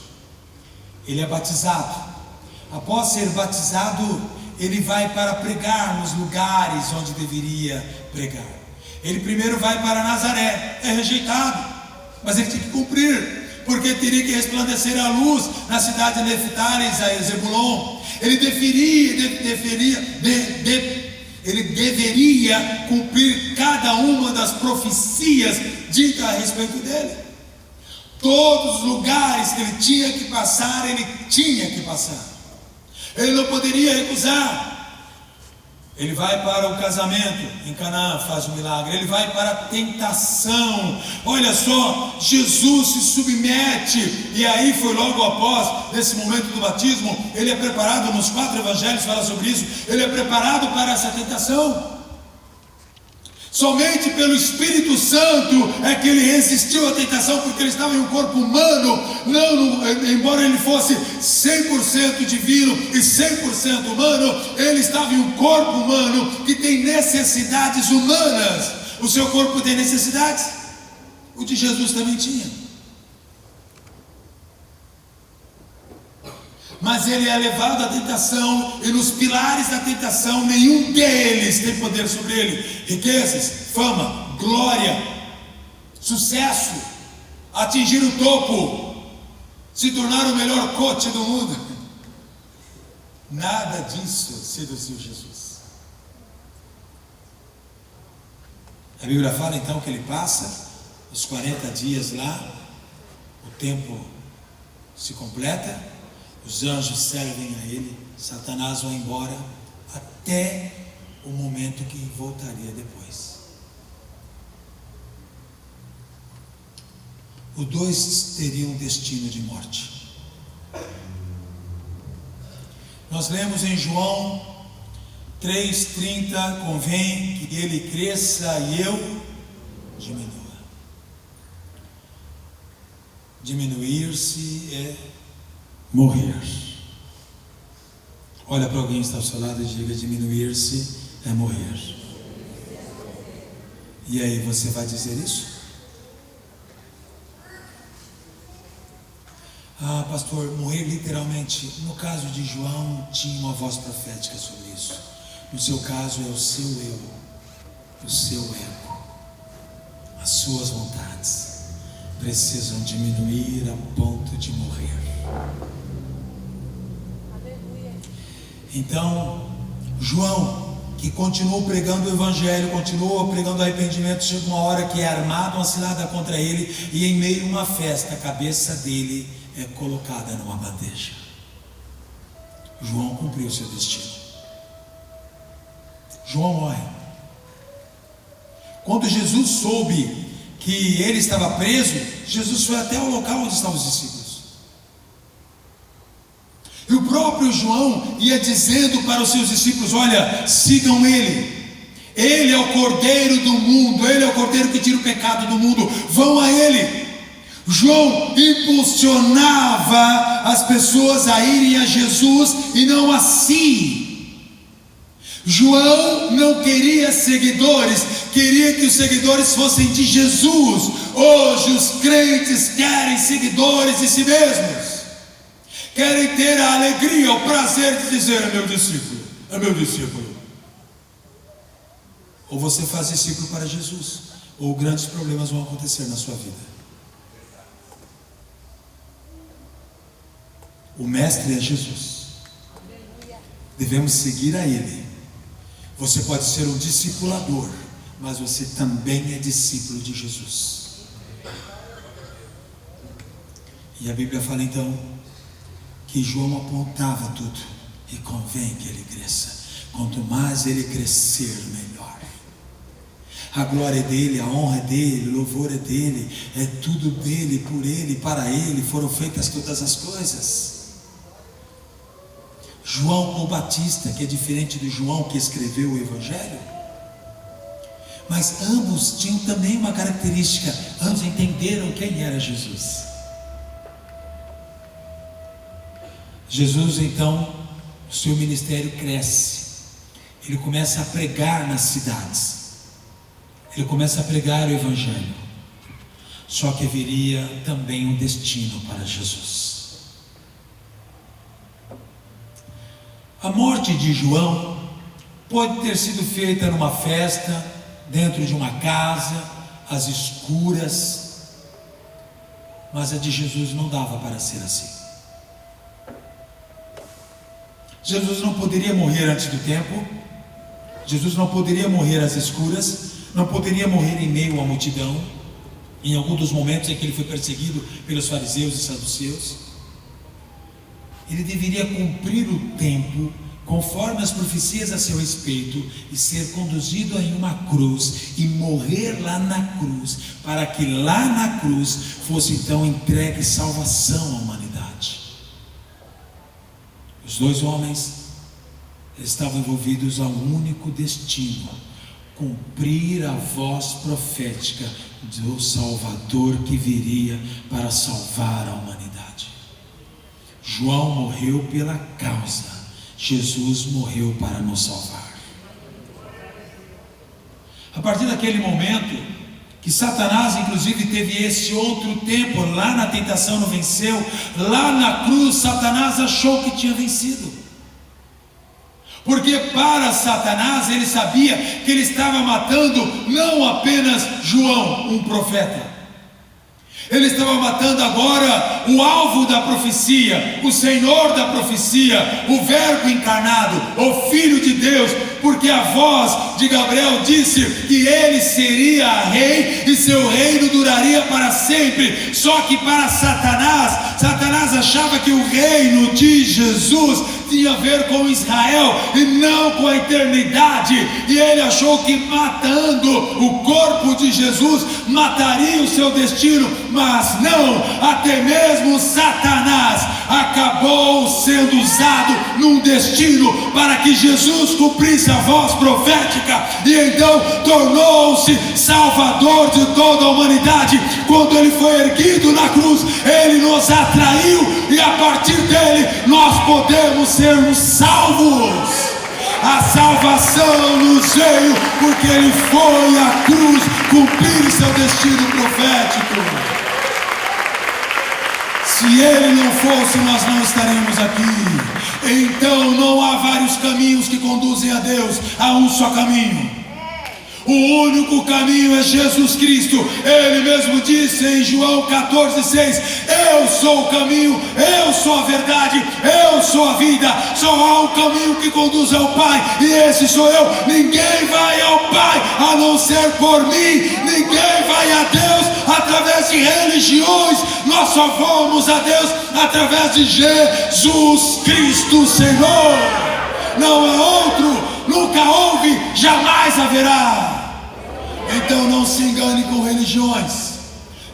Ele é batizado. Após ser batizado, ele vai para pregar nos lugares onde deveria pregar. Ele primeiro vai para Nazaré, é rejeitado, mas ele tem que cumprir, porque teria que resplandecer a luz na cidade de Neftali e Zebulon. Ele deveria cumprir cada uma das profecias ditas a respeito dele. Todos os lugares que ele tinha que passar, ele tinha que passar. Ele não poderia recusar. Ele vai para o casamento em Canaã, faz um milagre. Ele vai para a tentação. Olha só, Jesus se submete. E aí foi logo após, nesse momento do batismo, ele é preparado, nos 4 evangelhos fala sobre isso. Ele é preparado para essa tentação. Somente pelo Espírito Santo é que ele resistiu à tentação, porque ele estava em um corpo humano. Embora ele fosse 100% divino e 100% humano, ele estava em um corpo humano que tem necessidades humanas. O seu corpo tem necessidades? O de Jesus também tinha. Mas ele é levado à tentação, e nos pilares da tentação, nenhum deles tem poder sobre ele. Riquezas, fama, glória, sucesso, atingir o topo, se tornar o melhor coach do mundo. Nada disso seduziu Jesus. A Bíblia fala então que ele passa os 40 dias lá, o tempo se completa. Os anjos servem a ele, Satanás vai embora, até o momento que voltaria depois. Os dois teriam um destino de morte. Nós lemos em João 3,30: convém que ele cresça e eu diminua. Diminuir-se é morrer. Olha para alguém que está ao seu lado e diga: diminuir-se é morrer. E aí, você vai dizer isso? Ah, pastor, morrer literalmente. No caso de João, tinha uma voz profética sobre isso. No seu caso, é o seu eu, o seu ego, as suas vontades precisam diminuir a ponto de morrer. Então, João, que continuou pregando o evangelho, continuou pregando arrependimento, chega uma hora que é armada uma cilada contra ele, e em meio a uma festa, a cabeça dele é colocada numa bandeja. João cumpriu seu destino. João morre. Quando Jesus soube que ele estava preso, Jesus foi até o local onde estavam os discípulos. E o próprio João ia dizendo para os seus discípulos: olha, sigam ele. Ele é o Cordeiro do mundo, ele é o Cordeiro que tira o pecado do mundo, vão a ele. João impulsionava as pessoas a irem a Jesus e não a si. João não queria seguidores, queria que os seguidores fossem de Jesus. Hoje os crentes querem seguidores de si mesmos, querem ter a alegria, o prazer de dizer: é meu discípulo, é meu discípulo. Ou você faz discípulo para Jesus, ou grandes problemas vão acontecer na sua vida. O mestre é Jesus, devemos seguir a ele. Você pode ser um discipulador, mas você também é discípulo de Jesus. E a Bíblia fala então que João apontava tudo, e convém que ele cresça. Quanto mais ele crescer, melhor. A glória é dele, a honra é dele, o louvor é dele, é tudo dele, por ele, para ele foram feitas todas as coisas. João o Batista, que é diferente do João que escreveu o Evangelho, mas ambos tinham também uma característica: ambos entenderam quem era Jesus. Jesus então, o seu ministério cresce, ele começa a pregar nas cidades, ele começa a pregar o Evangelho, só que haveria também um destino para Jesus. A morte de João pode ter sido feita numa festa, dentro de uma casa, às escuras, mas a de Jesus não dava para ser assim. Jesus não poderia morrer antes do tempo, Jesus não poderia morrer às escuras, não poderia morrer em meio à multidão, em algum dos momentos em que ele foi perseguido pelos fariseus e saduceus. Ele deveria cumprir o tempo conforme as profecias a seu respeito e ser conduzido em uma cruz e morrer lá na cruz, para que lá na cruz fosse então entregue salvação à humanidade. Os dois homens estavam envolvidos a um único destino: cumprir a voz profética do Salvador que viria para salvar a humanidade. João morreu pela causa, Jesus morreu para nos salvar. A partir daquele momento que Satanás inclusive teve esse outro tempo, lá na tentação não venceu, lá na cruz Satanás achou que tinha vencido, porque para Satanás ele sabia que ele estava matando não apenas João, um profeta, ele estava matando agora o alvo da profecia, o Senhor da profecia, o Verbo encarnado, o Filho de Deus, porque a voz de Gabriel disse que ele seria rei e seu reino duraria para sempre. Só que para Satanás achava que o reino de Jesus tinha a ver com Israel e não com a eternidade, e ele achou que matando o corpo de Jesus mataria o seu destino, mas não, até mesmo Satanás acabou sendo usado num destino para que Jesus cumprisse a voz profética, e então tornou-se salvador de toda a humanidade. Quando ele foi erguido na cruz, ele nos atraiu, e a partir dele nós podemos sermos salvos. A salvação nos veio porque ele foi à cruz cumprir seu destino profético. Se ele não fosse, nós não estaríamos aqui. Então não há vários caminhos que conduzem a Deus, há um só caminho. O único caminho é Jesus Cristo. Ele mesmo disse em João 14,6: eu sou o caminho, eu sou a verdade, eu sou a vida. Só há um caminho que conduz ao Pai, e esse sou eu. Ninguém vai ao Pai a não ser por mim. Ninguém vai a Deus através de religiões. Nós só vamos a Deus através de Jesus Cristo, Senhor. Não há outro. Nunca houve, jamais haverá. Então não se engane com religiões,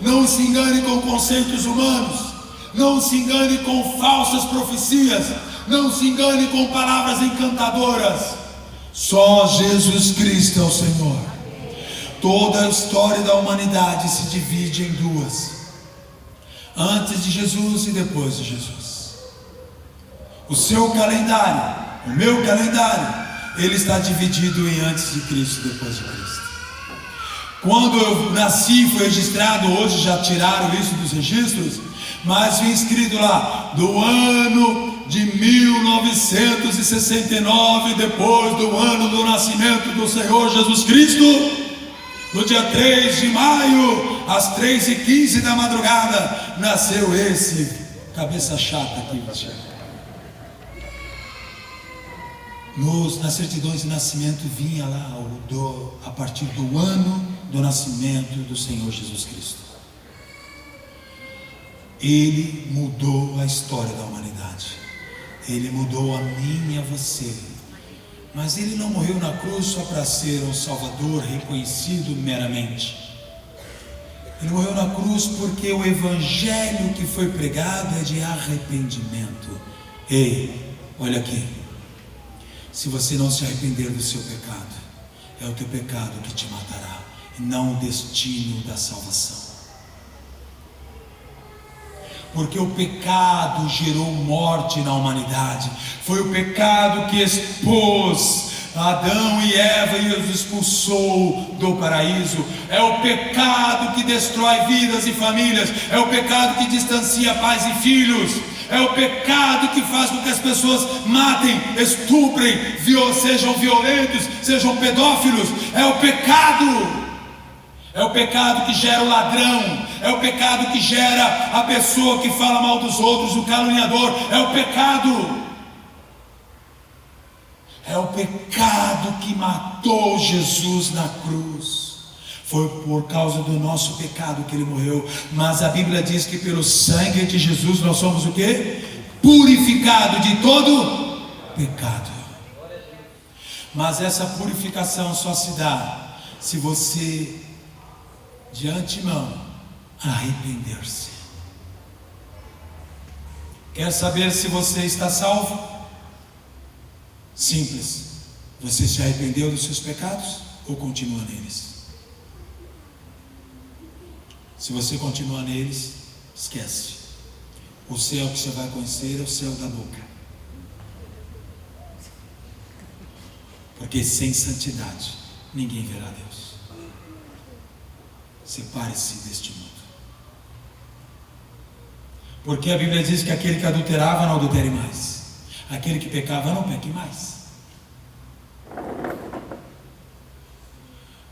não se engane com conceitos humanos, não se engane com falsas profecias, não se engane com palavras encantadoras. Só Jesus Cristo é o Senhor. Toda a história da humanidade se divide em duas: antes de Jesus e depois de Jesus. O seu calendário, o meu calendário, ele está dividido em antes de Cristo e depois de Cristo. Quando eu nasci, foi registrado, hoje já tiraram isso dos registros, mas foi escrito lá, do ano de 1969, depois do ano do nascimento do Senhor Jesus Cristo, no dia 3 de maio, às 3h15 da madrugada, nasceu esse cabeça chata aqui, nas certidões de nascimento vinha lá a partir do ano do nascimento do Senhor Jesus Cristo. Ele mudou a história da humanidade. Ele mudou a mim e a você. Mas ele não morreu na cruz só para ser um Salvador reconhecido meramente. Ele morreu na cruz porque o evangelho que foi pregado é de arrependimento. Ei, olha aqui. Se você não se arrepender do seu pecado, é o teu pecado que te matará, e não o destino da salvação. Porque o pecado gerou morte na humanidade. Foi o pecado que expôs Adão e Eva e os expulsou do paraíso. É o pecado que destrói vidas e famílias. É o pecado que distancia pais e filhos. É o pecado que faz com que as pessoas matem, estuprem, sejam violentos, sejam pedófilos. É o pecado. É o pecado que gera o ladrão. É o pecado que gera a pessoa que fala mal dos outros, o caluniador. É o pecado. É o pecado que matou Jesus na cruz. Foi por causa do nosso pecado que ele morreu. Mas a Bíblia diz que pelo sangue de Jesus nós somos o quê? Purificado de todo pecado. Mas essa purificação só se dá se você, de antemão, arrepender-se. Quer saber se você está salvo? Simples. Você se arrependeu dos seus pecados ou continua neles? Se você continua neles, esquece. O céu que você vai conhecer é o céu da boca. Porque sem santidade ninguém verá Deus. Separe-se deste mundo. Porque a Bíblia diz que aquele que adulterava não adultere mais. Aquele que pecava não peque mais.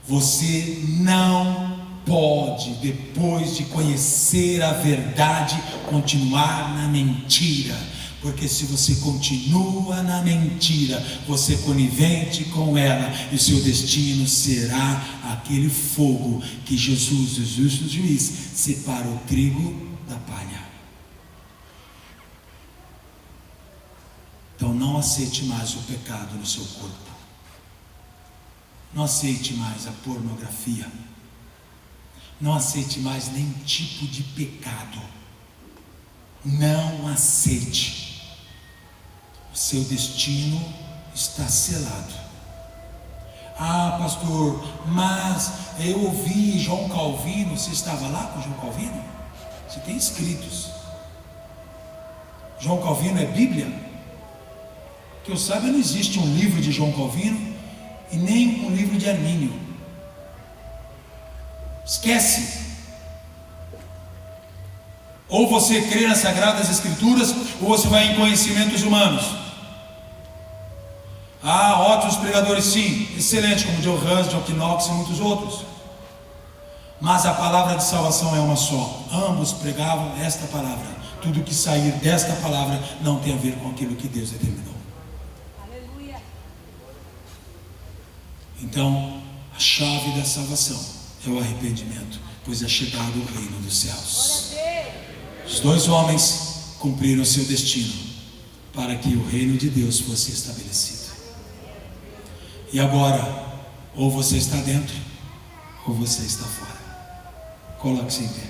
Você não pode, depois de conhecer a verdade, continuar na mentira. Porque se você continua na mentira, você é conivente com ela, e o seu destino será aquele fogo que Jesus, o justo juiz, separa o trigo da palha. Então não aceite mais o pecado no seu corpo. Não aceite mais a pornografia. Não aceite mais nenhum tipo de pecado. Não aceite. O seu destino está selado. Ah, pastor, mas eu ouvi João Calvino. Você estava lá com João Calvino? Você tem escritos. João Calvino é Bíblia? Que eu saiba, não existe um livro de João Calvino e nem um livro de Armínio. Esquece. Ou você crê nas Sagradas Escrituras, ou você vai em conhecimentos humanos. Há ótimos pregadores, sim, excelente, como John Hus, John Knox e muitos outros. Mas a palavra de salvação é uma só. Ambos pregavam esta palavra. Tudo que sair desta palavra não tem a ver com aquilo que Deus determinou. Aleluia. Então, a chave da salvação é o arrependimento, pois é chegado o reino dos céus. Os dois homens cumpriram seu destino para que o reino de Deus fosse estabelecido. E agora, ou você está dentro, ou você está fora. Coloque-se em pé.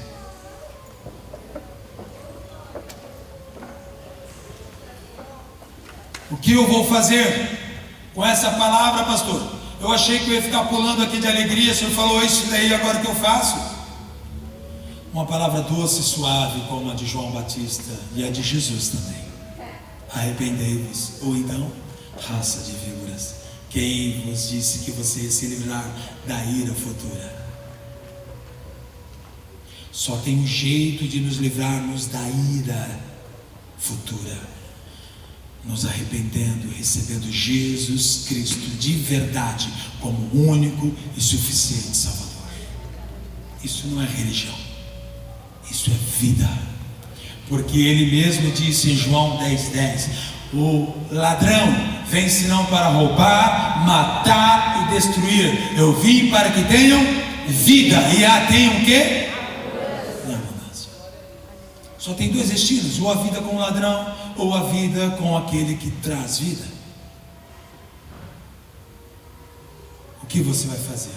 O que eu vou fazer com essa palavra, pastor? Eu achei que eu ia ficar pulando aqui de alegria. O senhor falou isso daí, agora o que eu faço? Uma palavra doce e suave, como a de João Batista e a de Jesus também. Arrependei-vos, ou então, raça de víboras, quem vos disse que você ia se livrar da ira futura? Só tem um jeito de nos livrarmos da ira futura: nos arrependendo e recebendo Jesus Cristo de verdade como o único e suficiente Salvador. Isso não é religião, isso é vida. Porque Ele mesmo disse em João 10:10: o ladrão vem senão para roubar, matar e destruir. Eu vim para que tenham vida, e a tenham o quê? Em abundância. Só tem dois destinos: ou a vida com o ladrão, ou a vida com aquele que traz vida. O que você vai fazer?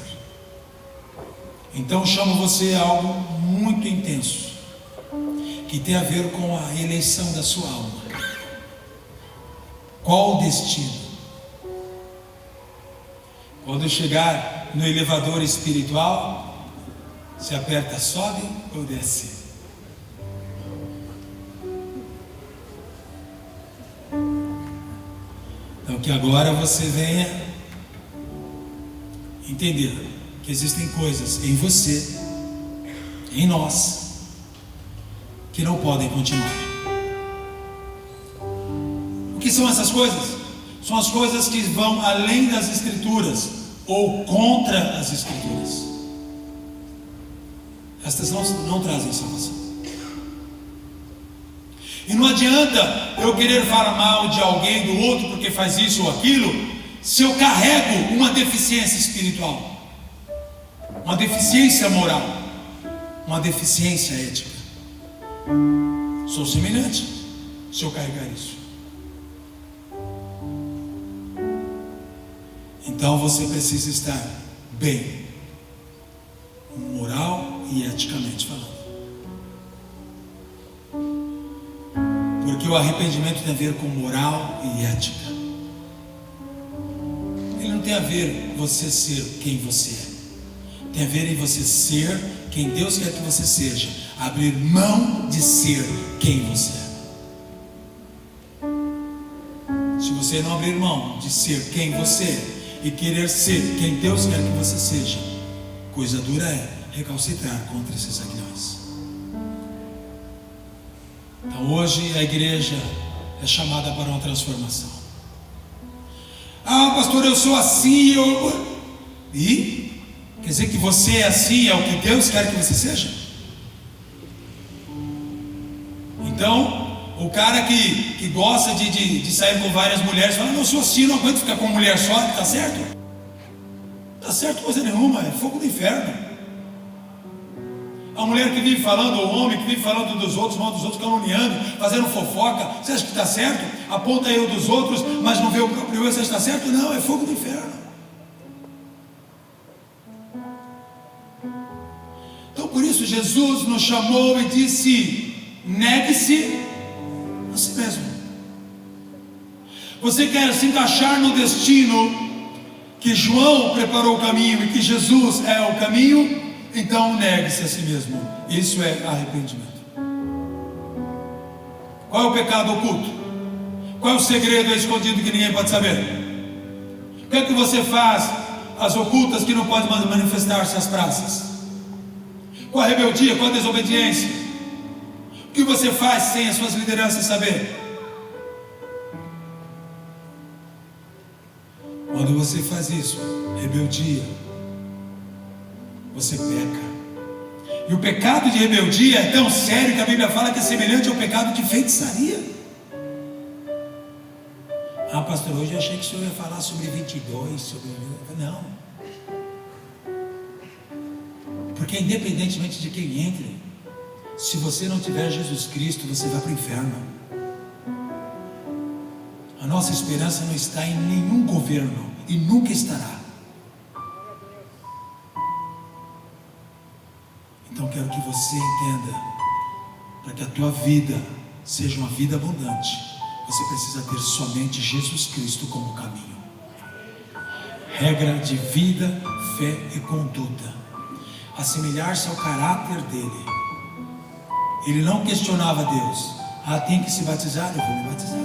Então chamo você a algo muito intenso, que tem a ver com a eleição da sua alma. Qual o destino? Quando chegar no elevador espiritual, se aperta, sobe ou desce? Então que agora você venha entender que existem coisas em você, em nós, que não podem continuar. O que são essas coisas? São as coisas que vão além das Escrituras ou contra as Escrituras. Estas não trazem salvação. E não adianta eu querer falar mal de alguém, do outro, porque faz isso ou aquilo, se eu carrego uma deficiência espiritual, uma deficiência moral, uma deficiência ética. Sou semelhante se eu carregar isso. Então você precisa estar bem, moral e eticamente falando. Porque o arrependimento tem a ver com moral e ética. Ele não tem a ver com você ser quem você é. Tem a ver em você ser quem Deus quer que você seja. Abrir mão de ser quem você é. Se você não abrir mão de ser quem você é e querer ser quem Deus quer que você seja, coisa dura é recalcitrar contra esses aguilhões. Então hoje a igreja é chamada para uma transformação. Ah, pastor, eu sou assim, E? Quer dizer que você é assim, é o que Deus quer que você seja? Então, o cara que gosta de sair com várias mulheres, fala: não, eu sou assim, não aguento ficar com uma mulher só. Está certo? Está certo coisa nenhuma, é fogo do inferno. A mulher que vive falando, ou o homem que vive falando dos outros, mal dos outros, caluniando, fazendo fofoca, você acha que está certo? Aponta erro dos outros, mas não vê o próprio erro, você acha que está certo? Não, é fogo do inferno. Então por isso Jesus nos chamou e disse: negue-se a si mesmo. Você quer se encaixar no destino que João preparou o caminho e que Jesus é o caminho? Então negue-se a si mesmo. Isso é arrependimento. Qual é o pecado oculto? Qual é o segredo escondido que ninguém pode saber? O que é que você faz às ocultas que não pode manifestar-se às praças? Qual a rebeldia? Qual a desobediência? O que você faz sem as suas lideranças saber? Quando você faz isso, rebeldia, você peca. E o pecado de rebeldia é tão sério que a Bíblia fala que é semelhante ao pecado de feitiçaria. Ah, pastor, hoje eu achei que o senhor ia falar sobre 22, sobre... Não. Porque independentemente de quem entre, se você não tiver Jesus Cristo, você vai para o inferno. A nossa esperança não está em nenhum governo e nunca estará. Então quero que você entenda, para que a tua vida seja uma vida abundante, você precisa ter somente Jesus Cristo como caminho. Regra de vida, fé e conduta. Assemelhar-se ao caráter dele. Ele não questionava Deus. Ah, tem que se batizar? Eu vou me batizar.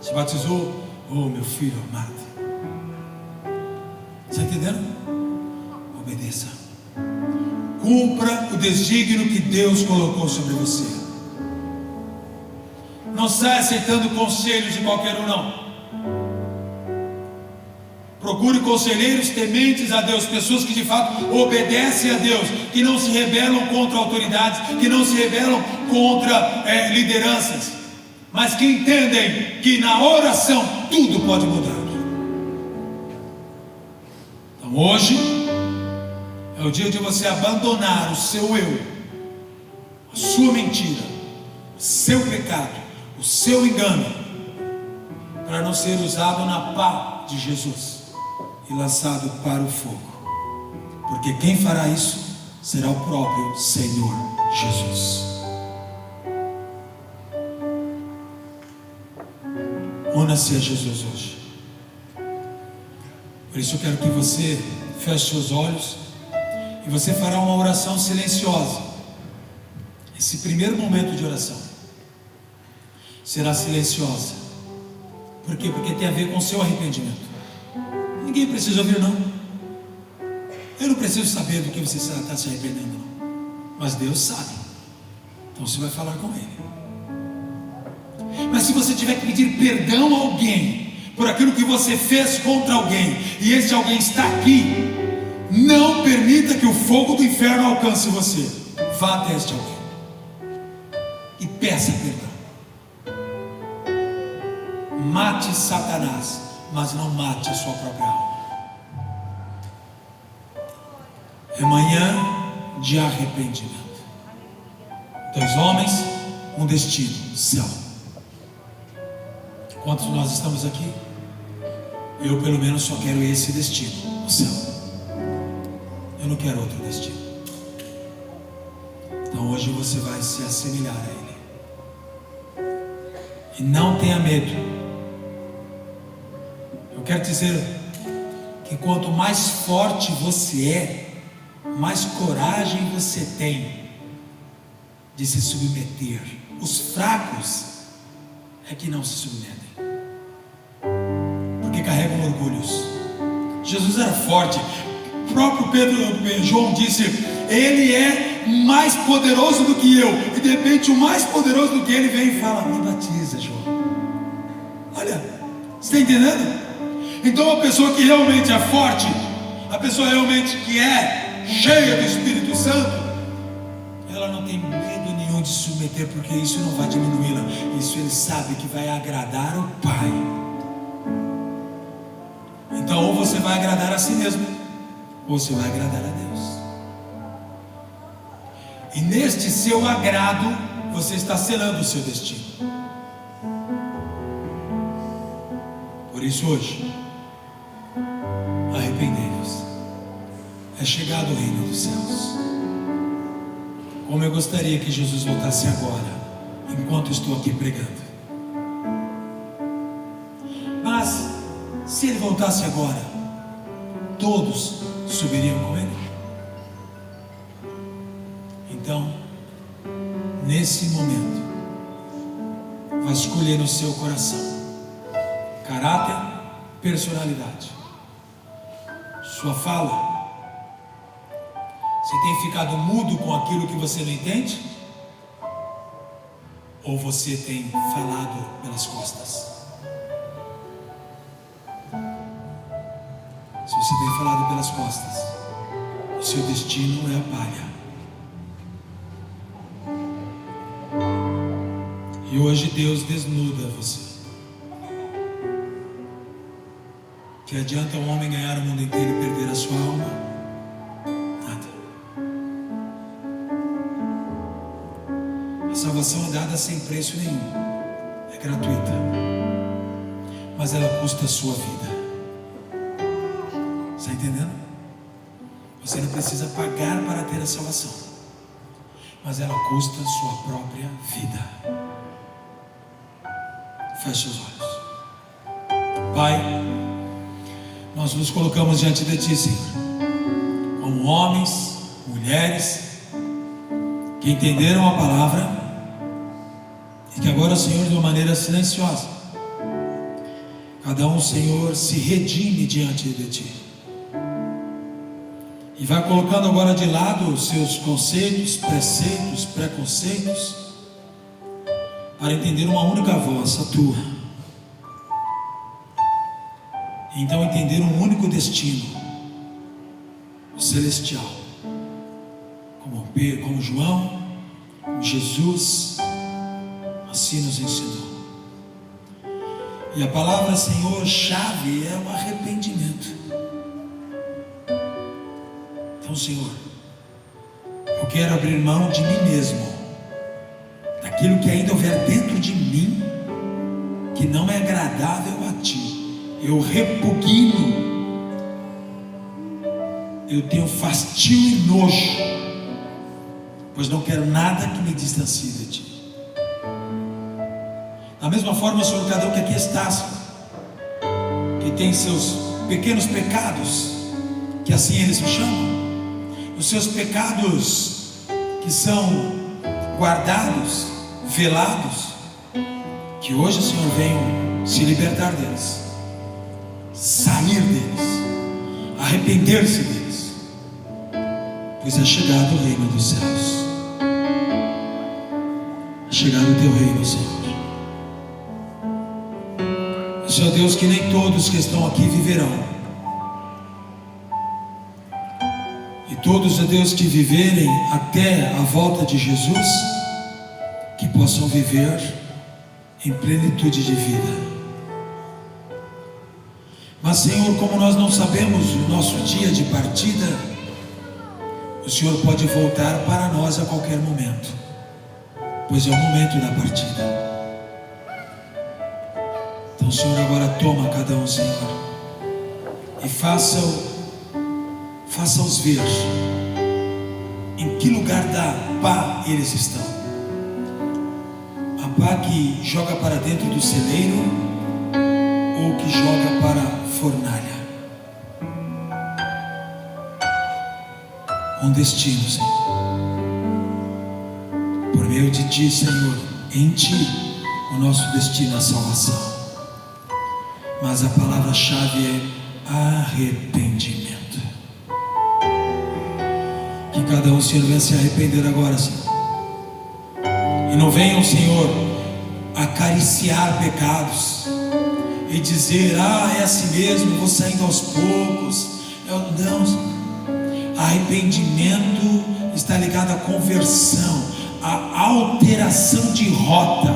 Se batizou? Oh, meu filho amado. Está entendendo? Obedeça. Cumpra o desígnio que Deus colocou sobre você. Não saia aceitando conselhos de qualquer um, não. Procure conselheiros tementes a Deus, pessoas que de fato obedecem a Deus, que não se rebelam contra autoridades, que não se rebelam contra lideranças, mas que entendem que na oração tudo pode mudar. Então hoje é o dia de você abandonar o seu eu, a sua mentira, o seu pecado, o seu engano, para não ser usado na pá de Jesus e lançado para o fogo, porque quem fará isso será o próprio Senhor Jesus. Una-se a Jesus hoje. Por isso eu quero que você feche seus olhos e você fará uma oração silenciosa. Esse primeiro momento de oração será silenciosa. Por quê? Porque tem a ver com o seu arrependimento. Ninguém precisa ouvir, não. Eu não preciso saber do que você está se arrependendo, não. Mas Deus sabe. Então você vai falar com Ele. Mas se você tiver que pedir perdão a alguém por aquilo que você fez contra alguém, e esse alguém está aqui, não permita que o fogo do inferno alcance você. Vá até este alguém e peça perdão. Mate Satanás, mas não mate a sua própria alma. É manhã de arrependimento. 2 homens, um destino, céu. Quantos nós estamos aqui? Eu pelo menos só quero esse destino, o céu. Eu não quero outro destino. Então hoje você vai se assemelhar a Ele. E não tenha medo. Eu quero dizer que quanto mais forte você é, mais coragem você tem de se submeter. Os fracos é que não se submetem, porque carregam orgulhos. Jesus era forte. O próprio João disse: Ele é mais poderoso do que eu. E de repente o mais poderoso do que ele vem e fala: me batiza, João. Olha, você está entendendo? Então a pessoa que realmente é forte, a pessoa realmente que é cheia do Espírito Santo, ela não tem medo nenhum de se submeter, porque isso não vai diminuí-la. Isso ele sabe que vai agradar o Pai. Então ou você vai agradar a si mesmo, ou você vai agradar a Deus. E neste seu agrado, você está selando o seu destino. Por isso hoje, arrependei-vos. É chegado o reino dos céus. Como eu gostaria que Jesus voltasse agora, enquanto estou aqui pregando. Mas, se Ele voltasse agora, todos subiriam com Ele. Então, nesse momento, vai escolher no seu coração caráter, personalidade, sua fala. Você tem ficado mudo com aquilo que você não entende? Ou você tem falado pelas costas? receber falado pelas costas. O seu destino é a palha. E hoje Deus desnuda você. Que adianta um homem ganhar o mundo inteiro e perder a sua alma? Nada. A salvação é dada sem preço nenhum. É gratuita. Mas ela custa a sua vida. Está entendendo? Você não precisa pagar para ter a salvação, mas ela custa a sua própria vida. Feche os olhos. Pai, nós nos colocamos diante de Ti, Senhor, como homens, mulheres que entenderam a palavra e que agora, Senhor, de uma maneira silenciosa, cada um, Senhor, se redime diante de Ti e vai colocando agora de lado os seus conceitos, preceitos, preconceitos, para entender uma única voz, a Tua. Então entender um único destino, o celestial, como João, como Jesus assim nos ensinou. E a palavra, Senhor, chave é o arrependimento. Então, Senhor, eu quero abrir mão de mim mesmo, daquilo que ainda houver dentro de mim que não é agradável a Ti. Eu repugno, eu tenho fastio e nojo, pois não quero nada que me distancie de Ti. Da mesma forma, Senhor, cada um que aqui está, Senhor, que tem seus pequenos pecados, que assim eles se chamam, os seus pecados que são guardados, velados, que hoje, Senhor, venham se libertar deles, sair deles, arrepender-se deles, pois é chegado o reino dos céus, é chegado o Teu reino, Senhor. Senhor Deus, que nem todos que estão aqui viverão, e todos, ó Deus, que viverem até a volta de Jesus, que possam viver em plenitude de vida. Mas, Senhor, como nós não sabemos o nosso dia de partida, o Senhor pode voltar para nós a qualquer momento, pois é o momento da partida. Então, Senhor, agora toma cada um, Senhor, e faça-os ver em que lugar da pá eles estão. A pá que joga para dentro do celeiro ou que joga para a fornalha. Um destino, Senhor. Por meio de Ti, Senhor, em Ti o nosso destino é a salvação. Mas a palavra-chave é arrependimento. Que cada um, Senhor, venha se arrepender agora, Senhor. E não venham, Senhor, acariciar pecados e dizer: ah, é assim mesmo, vou saindo aos poucos. Não, Senhor. Arrependimento está ligado à conversão, à alteração de rota.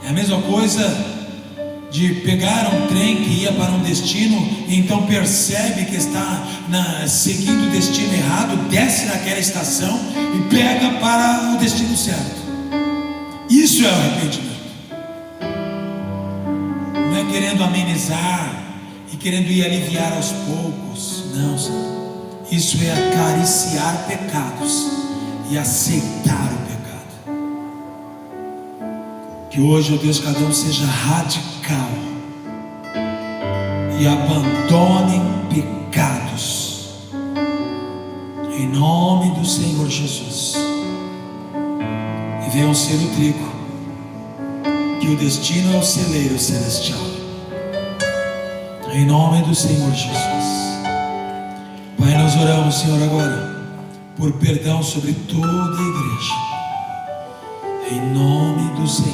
É a mesma coisa de pegar um trem que ia para um destino e então percebe que está seguindo o destino errado, desce naquela estação e pega para o destino certo. Isso é o arrependimento. Não é querendo amenizar e querendo ir aliviar aos poucos. Não, Senhor. Isso é acariciar pecados e aceitar o pecado. Que hoje, ó Deus, cada um seja radical e abandonem pecados, em nome do Senhor Jesus, e venham ser o trigo, que o destino é o celeiro celestial, em nome do Senhor Jesus. Pai, nós oramos, Senhor, agora por perdão sobre toda a igreja, em nome do Senhor